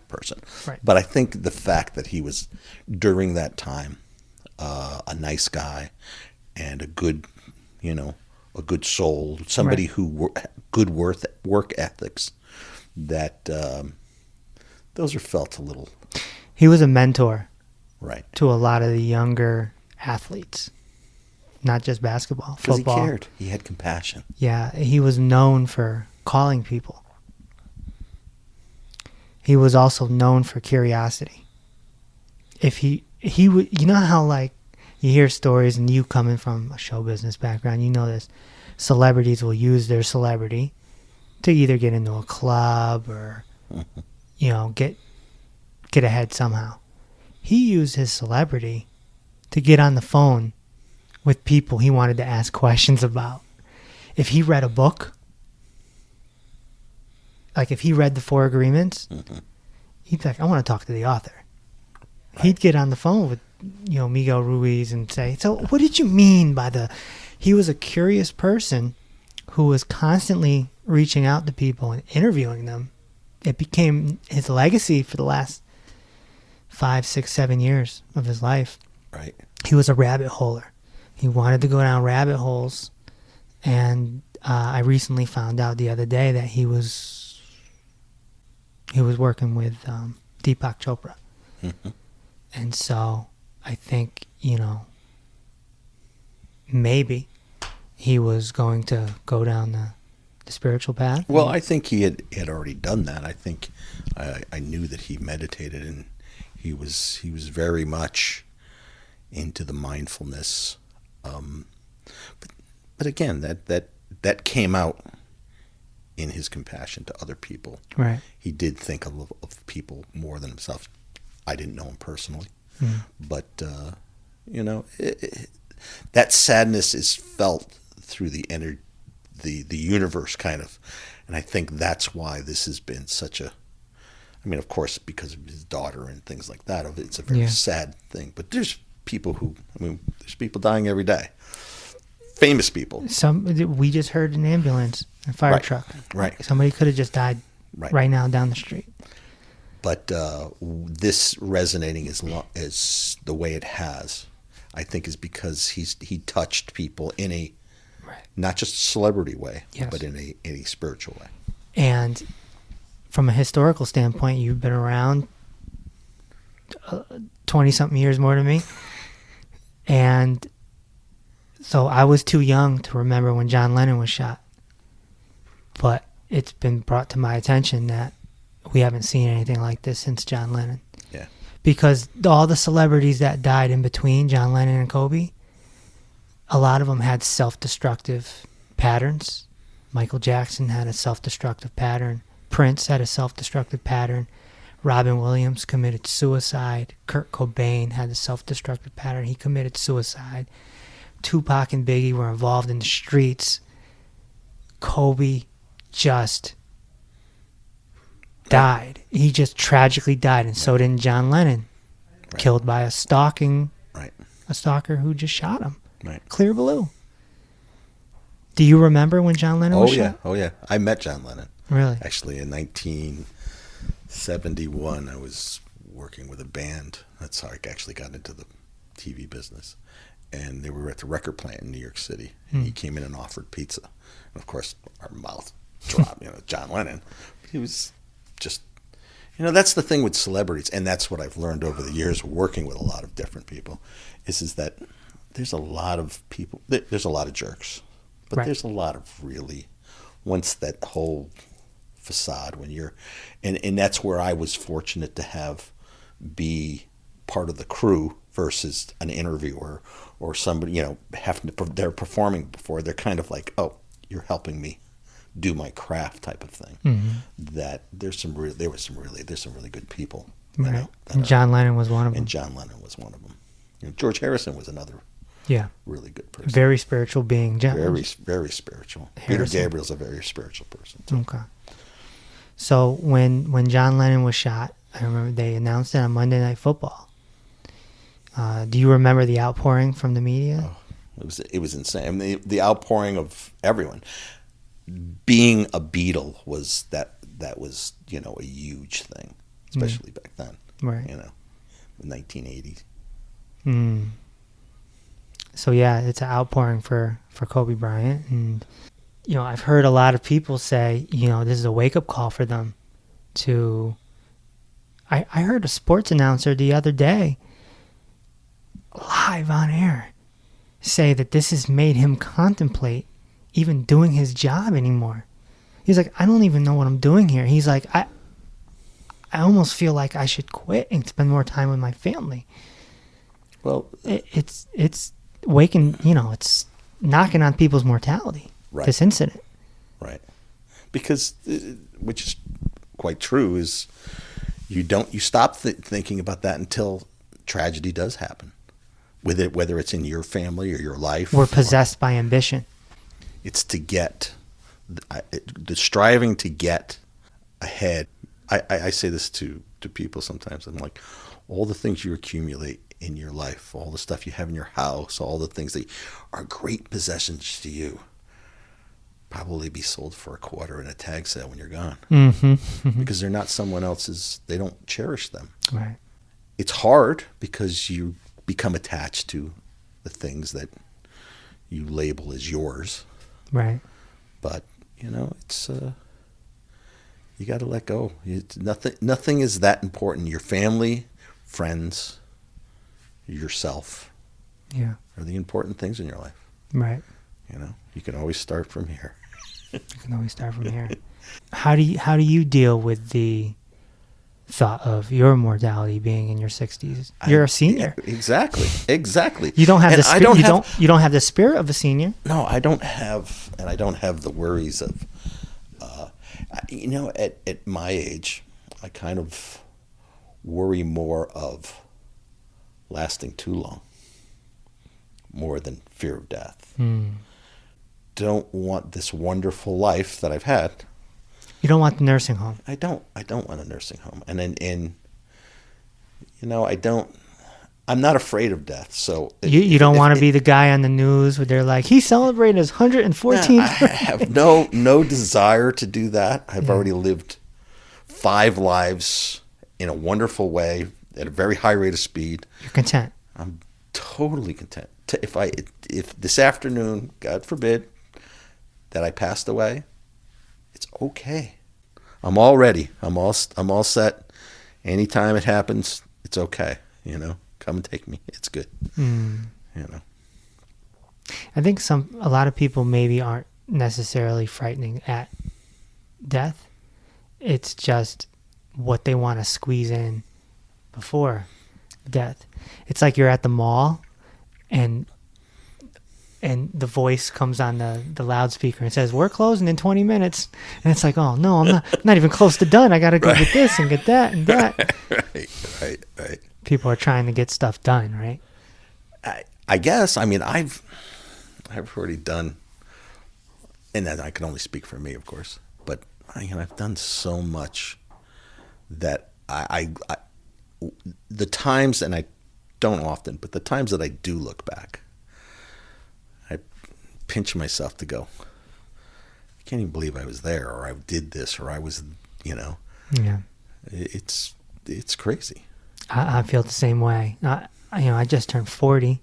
person. Right. But I think the fact that he was, during that time, a nice guy and a good soul, somebody who good work ethics, that those are felt a little. He was a mentor, right, to a lot of the younger athletes, not just basketball, because football. he cared. He had compassion. Yeah, he was known for calling people. He was also known for curiosity. If he would, how, like, you hear stories, and you coming from a show business background, you know this. Celebrities will use their celebrity to either get into a club or, get ahead somehow. He used his celebrity to get on the phone with people he wanted to ask questions about. If he read a book, like if he read the 4 Agreements, he'd be like, I want to talk to the author. Right. He'd get on the phone with, Miguel Ruiz and say, so what did you mean by the... He was a curious person who was constantly reaching out to people and interviewing them. It became his legacy for the last 5, 6, 7 years of his life. Right. He was a rabbit holer. He wanted to go down rabbit holes. And I recently found out the other day that he was working with Deepak Chopra. Mm-hmm. And so I think, maybe he was going to go down the spiritual path. Well, I think he had already done that. I think I knew that he meditated, and he was very much into the mindfulness. But again, that came out in his compassion to other people. Right. He did think of people more than himself. I didn't know him personally, but that sadness is felt through the universe, kind of, and I think that's why this has been such a. I mean, of course, because of his daughter and things like that, it's a very sad thing. But there's people there's people dying every day. Famous people. We just heard an ambulance, a fire truck. Right. Somebody could have just died right now down the street. But this resonating as the way it has, I think, is because he touched people in a not just a celebrity way, but in a spiritual way. And from a historical standpoint, you've been around 20-something years more than me. And so I was too young to remember when John Lennon was shot. But it's been brought to my attention that we haven't seen anything like this since John Lennon. Yeah. Because all the celebrities that died in between John Lennon and Kobe, a lot of them had self-destructive patterns. Michael Jackson had a self-destructive pattern. Prince had a self-destructive pattern. Robin Williams committed suicide. Kurt Cobain had a self-destructive pattern. He committed suicide. Tupac and Biggie were involved in the streets. Kobe just died. He just tragically died, and so did John Lennon, killed by a stalker who just shot him. Right. Clear blue. Do you remember when John Lennon was shot? Oh yeah. I met John Lennon. Really? Actually, in 1971, I was working with a band That's how I actually got into the TV business. And they were at the record plant in New York City. And he came in and offered pizza. And of course, our mouth dropped, John Lennon. But he was just, that's the thing with celebrities. And that's what I've learned over the years working with a lot of different people is that there's a lot of people, there's a lot of jerks. But there's a lot of really, once that whole facade, when you're, and that's where I was fortunate to be part of the crew versus an interviewer or somebody, they're performing before. They're kind of like, oh, you're helping me do my craft type of thing. Mm-hmm. That there's some really good people. Right. And John Lennon was one of them. And John Lennon was one of them. George Harrison was another. Yeah. Really good person. Very spiritual being. Very, very spiritual. Harrison. Peter Gabriel's a very spiritual person too. Okay. So when John Lennon was shot, I remember they announced it on Monday Night Football. Do you remember the outpouring from the media? Oh, it was insane. I mean, the outpouring of everyone. Being a Beatle was that was a huge thing, especially back then. Right. The 1980s. Mm. So yeah, it's an outpouring for Kobe Bryant, and I've heard a lot of people say this is a wake up call for them. I heard a sports announcer the other day, live on air, say that this has made him contemplate even doing his job anymore. He's like, I don't even know what I'm doing here. He's like, I almost feel like I should quit and spend more time with my family. Well, it's waking, it's knocking on people's mortality. Right. This incident. Right. Because, which is quite true, is you stop thinking about that until tragedy does happen. Whether it's in your family or your life. We're possessed by ambition. It's to get, the striving to get ahead. I say this to people sometimes. I'm like, all the things you accumulate in your life, all the stuff you have in your house, all the things that are great possessions to you, probably be sold for a quarter in a tag sale when you're gone. Mm-hmm. Because they're not someone else's, they don't cherish them. Right. It's hard because you become attached to the things that you label as yours. Right. But, it's, you got to let go. Nothing is that important. Your family, friends, yourself. Yeah. Are the important things in your life. Right. You can always start from here. You can always start from here. How do you deal with the thought of your mortality being in your 60s? You're a senior. Yeah, exactly. You don't have you don't have the spirit of a senior. No, I don't have the worries of at my age, I kind of worry more of lasting too long more than fear of death. Don't want this wonderful life that I've had. You don't want the nursing home. I don't want a nursing home. And I'm not afraid of death. So you don't want to be the guy on the news where they're like, he celebrated his 114th. I have no desire to do that. I've already lived 5 lives in a wonderful way at a very high rate of speed. You're content. I'm totally content. If this afternoon, God forbid, that I passed away, it's okay. I'm all ready. I'm all set. Anytime it happens, it's okay. Come and take me. It's good. I think a lot of people maybe aren't necessarily frightening at death. It's just what they want to squeeze in before death. It's like you're at the mall and the voice comes on the loudspeaker and says, we're closing in 20 minutes. And it's like, oh, no, I'm not even close to done. I got to go get this and get that and that. Right. People are trying to get stuff done, right? I guess. I mean, I've already done, and I can only speak for me, of course, but I've done so much that I the times, and I don't often, but the times that I do look back, I pinch myself to go, I can't even believe I was there, or I did this, or I was, Yeah. It's crazy. I feel the same way. I just turned 40.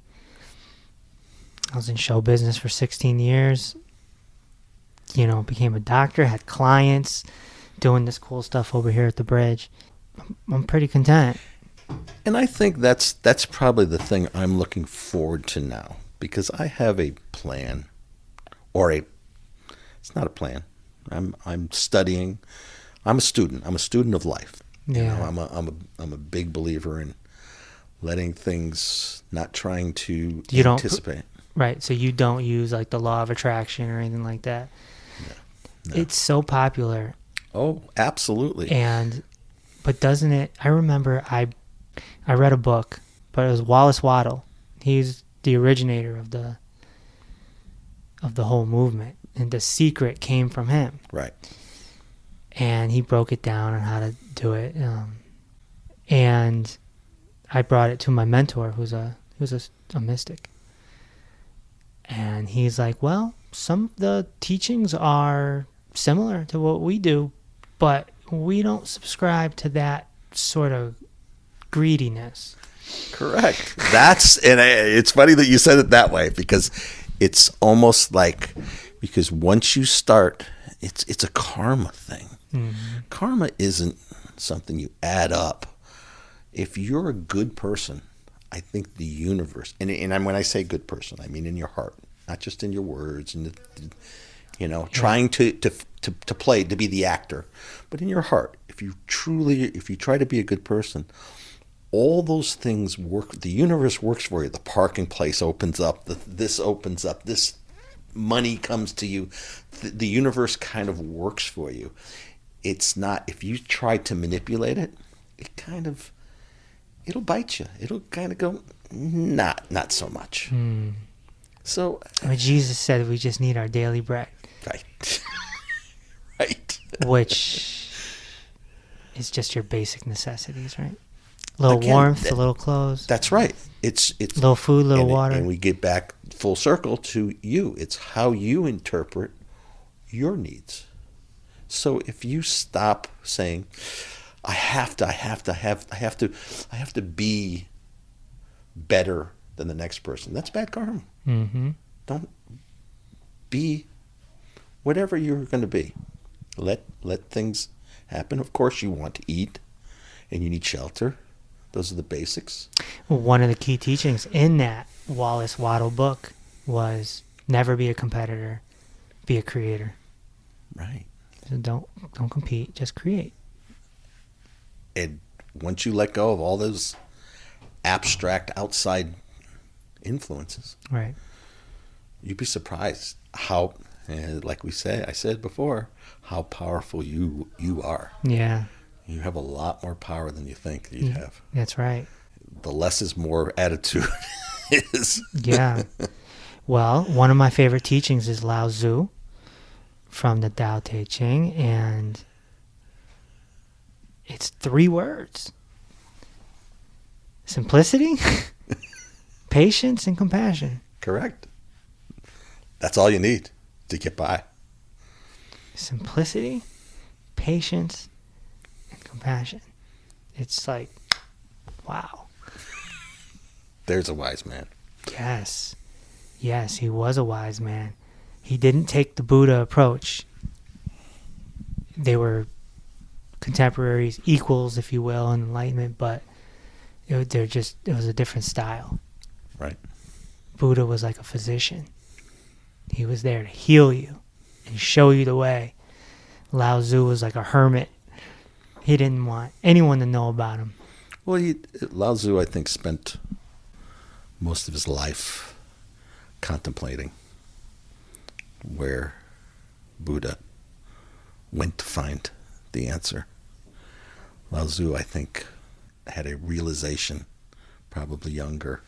I was in show business for 16 years. Became a doctor, had clients, doing this cool stuff over here at the bridge. I'm pretty content. And I think that's probably the thing I'm looking forward to now, because I have a plan, it's not a plan. I'm studying. I'm a student. I'm a student of life. Yeah. I'm a big believer in letting things, not trying to You anticipate. Right. So you don't use like the law of attraction or anything like that. No. It's so popular. Oh, absolutely. But doesn't it? I remember I read a book, but it was Wallace Waddle. He's the originator of the whole movement, and The Secret came from him. Right. And he broke it down on how to do it. And I brought it to my mentor, who's a mystic. And he's like, well, some of the teachings are similar to what we do, but we don't subscribe to that sort of greediness. Correct. And it's funny that you said it that way, because it's almost like, because once you start, it's a karma thing. Mm-hmm. Karma isn't something you add up. If you're a good person, I think the universe, and when I say good person, I mean in your heart, not just in your words, and trying to play, to be the actor, but in your heart. If you try to be a good person, all those things work. The universe works for you. The parking place opens up. This opens up. This money comes to you. The universe kind of works for you. It's not, if you try to manipulate it, it'll bite you. It'll kind of go, not so much. So, Jesus said we just need our daily bread. Right. Right. Which is just your basic necessities, right? A little warmth, a little clothes. That's right. It's a little food, a little water. And we get back full circle to you. It's how you interpret your needs. So if you stop saying, I have to be better than the next person, that's bad karma. Mm-hmm. Don't be whatever you're going to be. Let things happen. Of course, you want to eat, and you need shelter. Those are the basics. One of the key teachings in that Wallace Waddle book was never be a competitor, be a creator. Right. So don't compete, just create. And once you let go of all those abstract outside influences, right, you'd be surprised how, like I said before, how powerful you are. Yeah. You have a lot more power than you think you'd have. That's right. The less is more attitude is. Yeah. Well, one of my favorite teachings is Lao Tzu from the Tao Te Ching, and it's 3 words: simplicity, patience, and compassion. Correct. That's all you need to get by. Simplicity, patience, and compassion. It's like, wow. There's a wise man. Yes, he was a wise man. He didn't take the Buddha approach. They were contemporaries, equals, if you will, in enlightenment, but it was a different style. Right. Buddha was like a physician. He was there to heal you and show you the way. Lao Tzu was like a hermit. He didn't want anyone to know about him. Well, Lao Tzu, I think, spent most of his life contemplating where Buddha went to find the answer. Lao Tzu, I think, had a realization, probably younger.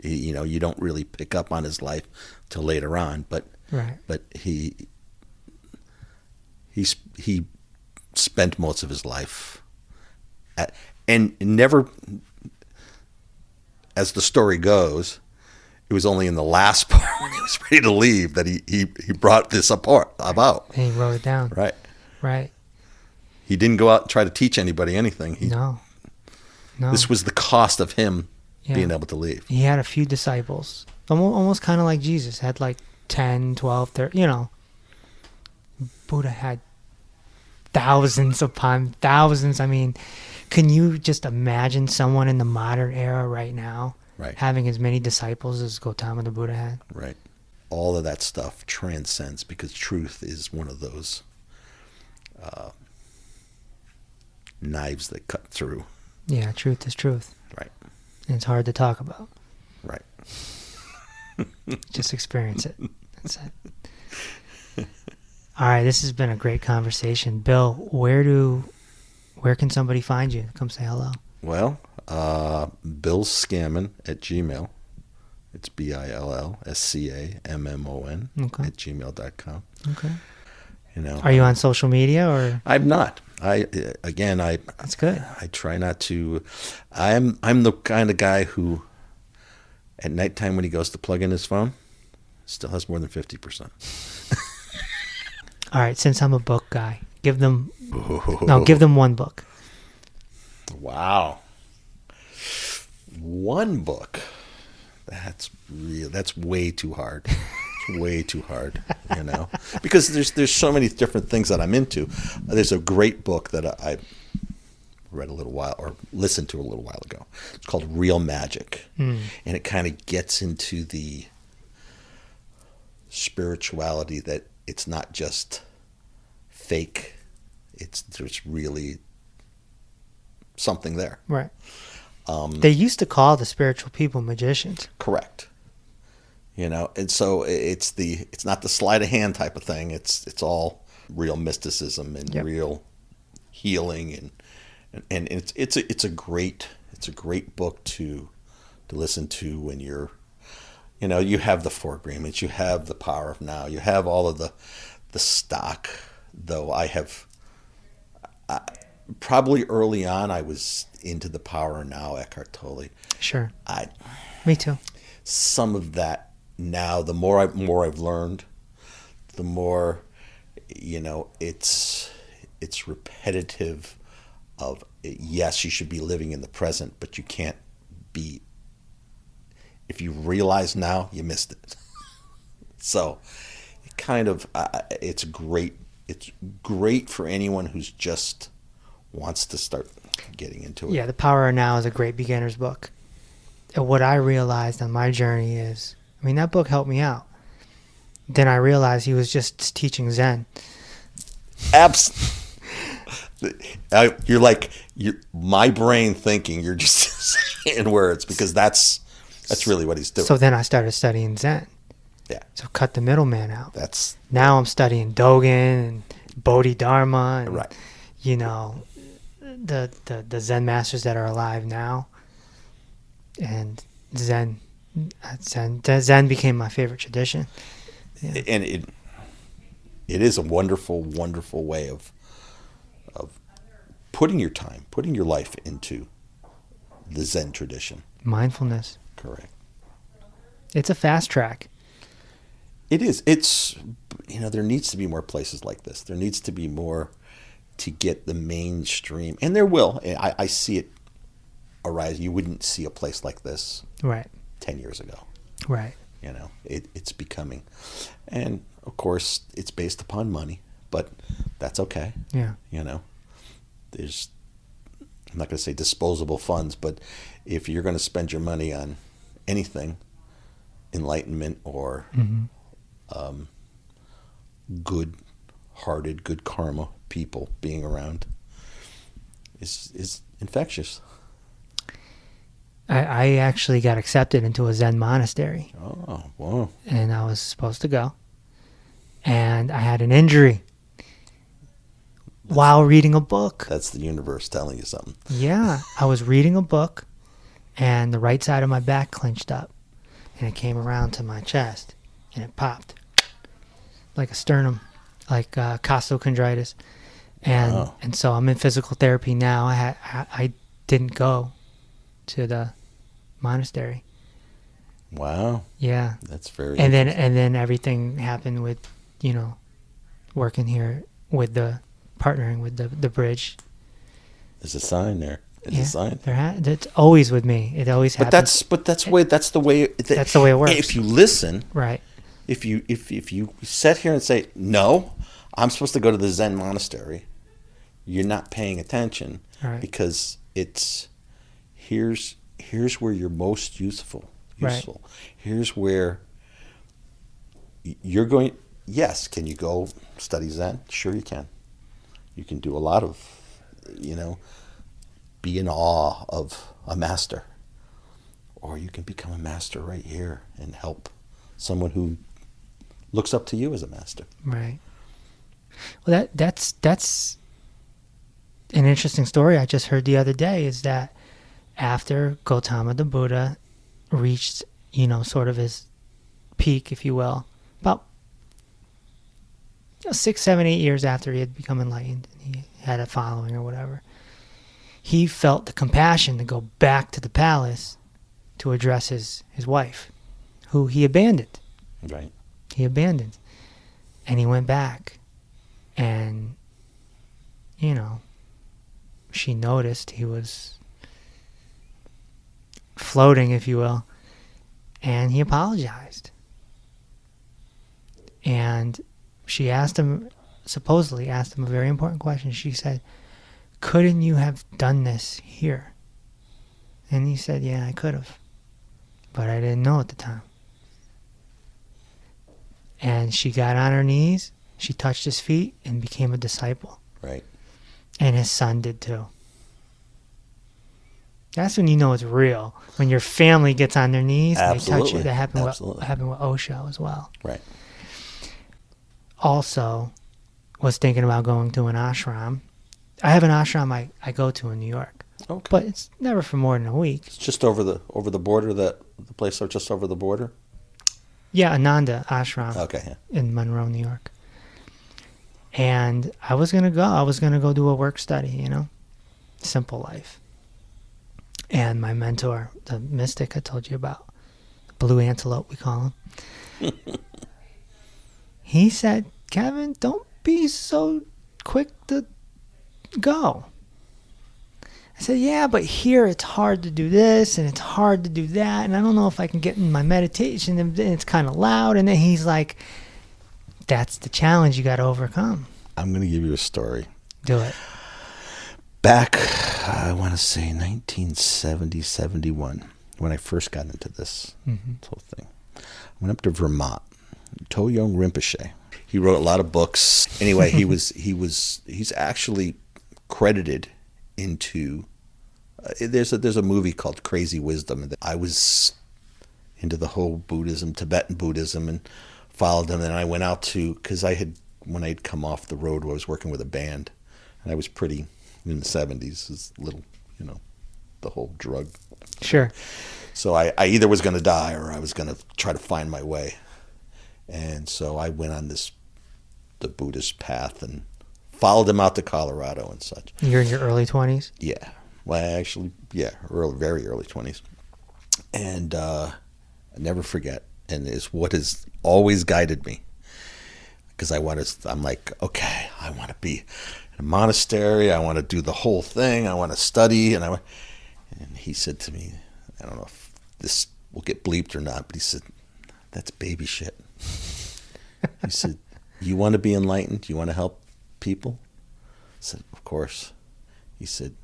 You don't really pick up on his life till later on, but right. But he spent most of his life and never, as the story goes, it was only in the last part when he was ready to leave that he brought this about. And he wrote it down. Right. Right. He didn't go out and try to teach anybody anything. No. No. This was the cost of him Yeah. being able to leave. He had a few disciples. Almost kind of like Jesus. Had like 10, 12, 30, you know. Buddha had thousands upon thousands. I mean, can you just imagine someone in the modern era right now Right. having as many disciples as Gautama the Buddha had? Right. All of that stuff transcends, because truth is one of those knives that cut through. Yeah, truth is truth. Right. And it's hard to talk about. Right. Just experience it. That's it. All right, this has been a great conversation. Bill, where can somebody find you? Come say hello. Well, Bill Scammon at Gmail. It's BILLSCAMMON Okay. at gmail.com. Okay. You know, Are you on social media or? I'm not. I That's good. I try not to. I'm the kind of guy who, at nighttime when he goes to plug in his phone, still has more than 50%. All right, since I'm a book guy, give them one book. Wow. One book. That's way too hard. It's way too hard, you know, because there's so many different things that I'm into. There's a great book that I read a little while, or listened to a little while ago. It's called Real Magic. And it kind of gets into the spirituality that it's not just fake. There's really something there. Right. They used to call the spiritual people magicians. Correct. You know, and so it's not the sleight of hand type of thing. It's all real mysticism and Yep. real healing, and it's a great book to listen to when you're, you know, you have the Four Agreements, you have the Power of Now, you have all of the stock. Though probably early on I was into the Power of Now, Eckhart Tolle. Sure. Me too. Some of that now, the more I've learned, the more, you know, it's repetitive of, yes, you should be living in the present, but you can't be, if you realize now, you missed it. So it kind of, it's great for anyone who's just wants to start getting into it. Yeah, The Power of Now is a great beginner's book. And what I realized on my journey is, I mean, that book helped me out. Then I realized he was just teaching Zen. You're my brain thinking, you're just saying words, because that's really what he's doing. So then I started studying Zen. Yeah. So cut the middleman out. That's Now I'm studying Dogen and Bodhidharma and, right. you know, the Zen masters that are alive now. And Zen became my favorite tradition. Yeah. And it is a wonderful, wonderful way of putting your life into the Zen tradition. Mindfulness. Correct. It's a fast track. It is. It's, you know, there needs to be more places like this. There needs to be more to get the mainstream, and there will. I see it arise. You wouldn't see a place like this Right. 10 years ago. Right. You know, it's becoming, and of course it's based upon money, but that's okay. Yeah. You know, I'm not going to say disposable funds, but if you're going to spend your money on anything, enlightenment or good-hearted, good karma people being around is infectious. I actually got accepted into a Zen monastery. Oh, wow. And I was supposed to go. And I had an injury while reading a book. That's the universe telling you something. Yeah. I was reading a book, and the right side of my back clenched up. And it came around to my chest, and it popped. Like a sternum, like costochondritis. And Wow. and so I'm in physical therapy now. I didn't go to the monastery. Wow. Yeah. That's very And then everything happened with, you know, working here with partnering with the bridge. There's a sign there. Is a sign. That's always with me. It always happens. That's the way That's the way it works. If you listen, Right. if you sit here and say, no, I'm supposed to go to the Zen monastery, you're not paying attention. Right. Because here's where you're most useful. Right. Here's where you're going. Yes, can you go study Zen? Sure you can. You can do a lot of, be in awe of a master. Or you can become a master right here and help someone who looks up to you as a master. Right. Well, that's an interesting story I just heard the other day, is that after Gautama the Buddha reached, sort of his peak, if you will, about 6, 7, 8 years after he had become enlightened, and he had a following or whatever, he felt the compassion to go back to the palace to address his wife, who he abandoned. Right. He abandoned. And he went back. And, she noticed he was floating, if you will. And he apologized. And she supposedly asked him a very important question. She said, couldn't you have done this here? And he said, yeah, I could have. But I didn't know at the time. And she got on her knees, she touched his feet, and became a disciple. Right. And his son did too. That's when you know it's real. When your family gets on their knees and they touch you. That happened with Osho as well. Right. Also, was thinking about going to an ashram. I have an ashram I go to in New York. Okay. But it's never for more than a week. It's just over the border, the place just over the border? Yeah, Ananda Ashram. Okay. Yeah. In Monroe, New York. And I was going to go. I was going to go do a work study, simple life. And my mentor, the mystic I told you about, Blue Antelope, we call him, he said, Kevin, don't be so quick to go. I said, yeah, but here it's hard to do this and it's hard to do that. And I don't know if I can get in my meditation, and it's kind of loud. And then he's like, that's the challenge you got to overcome. I'm going to give you a story. Do it. Back, I want to say 1970, 71, when I first got into this whole thing. I went up to Vermont. Toyong Rinpoche. He wrote a lot of books. Anyway, he's actually credited into there's a movie called Crazy Wisdom. I was into the whole Buddhism, Tibetan Buddhism, and followed them. And I went out because when I'd come off the road, I was working with a band, and I was pretty in the 70s, this little, the whole drug. Sure. So I either was going to die or I was going to try to find my way. And so I went on the Buddhist path and followed him out to Colorado and such. You're in your early 20s? Yeah. Well, actually, yeah, very early 20s. And I never forget, and it's what has always guided me. Because I'm like, okay, I want to be in a monastery. I want to do the whole thing. I want to study. And he said to me, I don't know if this will get bleeped or not, but he said, that's baby shit. He said, you want to be enlightened? You want to help people? I said, of course. He said,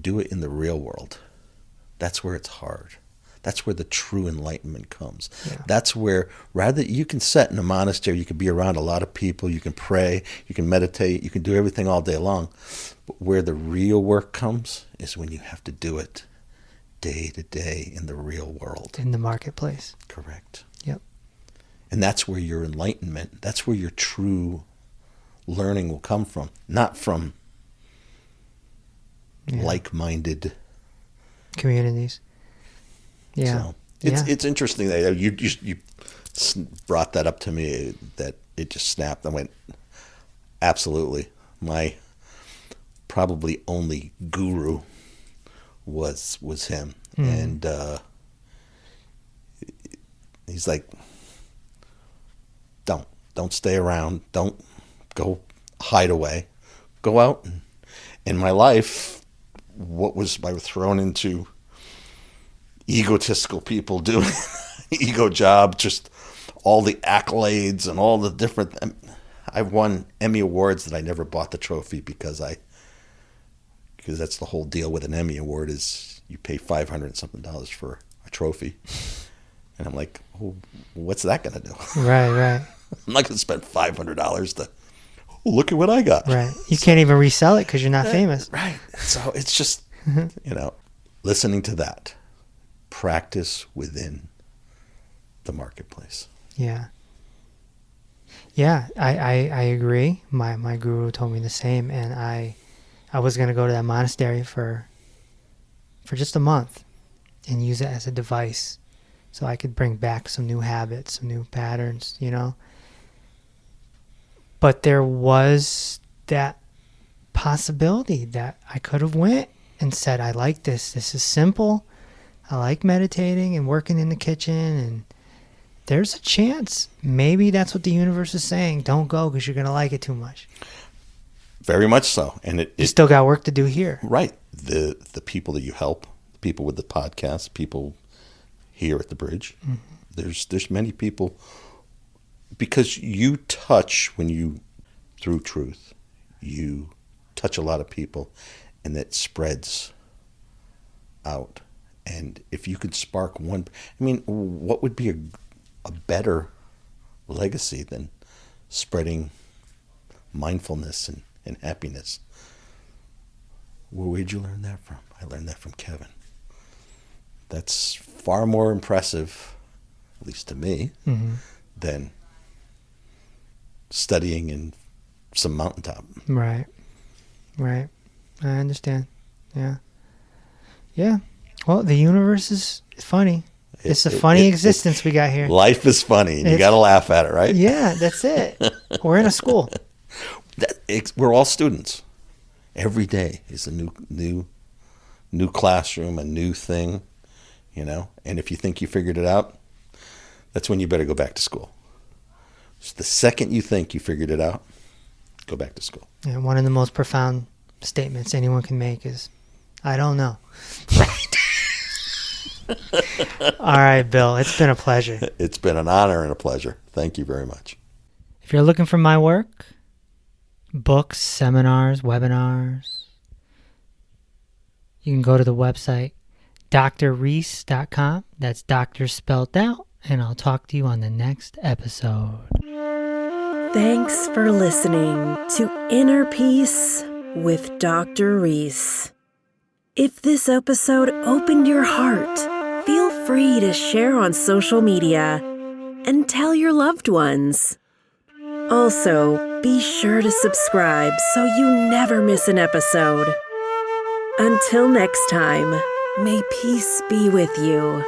do it in the real world. That's where it's hard. That's where the true enlightenment comes. Yeah. That's where, rather, you can sit in a monastery, you can be around a lot of people, you can pray, you can meditate, you can do everything all day long. But where the real work comes is when you have to do it day to day in the real world. In the marketplace. Correct. Yep. And that's where your enlightenment, that's where your true learning will come from. Not from like-minded communities. Yeah. So it's interesting that you brought that up to me, that it just snapped. I went, absolutely. My probably only guru was him. And he's like, don't stay around. Don't go hide away. Go out. And my life what was I was thrown into egotistical people doing ego job, just all the accolades and all the different. I've won Emmy awards that I never bought the trophy because that's the whole deal with an Emmy award is you pay $500 and something for a trophy, and I'm like, oh, what's that gonna do? Right. I'm not gonna spend $500 to look at what I got. Right. You can't even resell it because you're not famous. Right. So it's just listening to that. Practice within the marketplace. Yeah. Yeah, I agree. My guru told me the same, and I was going to go to that monastery for just a month and use it as a device so I could bring back some new habits, some new patterns, But there was that possibility that I could have went and said, I like this. This is simple. I like meditating and working in the kitchen, and there's a chance maybe that's what the universe is saying. Don't go because you're going to like it too much. Very much so. And you still got work to do here. Right. The people that you help, people with the podcast, people here at the bridge. Mm-hmm. There's many people, because you touch through truth, you touch a lot of people, and it spreads out. And if you could spark one, what would be a better legacy than spreading mindfulness and happiness? Where'd you learn that from? I learned that from Kevin. That's far more impressive, at least to me, than studying in some mountaintop. Right. I understand. Yeah. Well, the universe is funny. It's a funny existence we got here. Life is funny, and you got to laugh at it, right? Yeah, that's it. We're in a school. We're all students. Every day is a new classroom, a new thing, And if you think you figured it out, that's when you better go back to school. So the second you think you figured it out, go back to school. Yeah, one of the most profound statements anyone can make is, I don't know. Right. All right, Bill, it's been a pleasure. It's been an honor and a pleasure. Thank you very much. If you're looking for my work, books, seminars, webinars, you can go to the website drreese.com. That's doctor spelled out, and I'll talk to you on the next episode. Thanks for listening to Inner Peace with Dr. Reese. If this episode opened your heart, feel free to share on social media and tell your loved ones. Also, be sure to subscribe so you never miss an episode. Until next time, may peace be with you.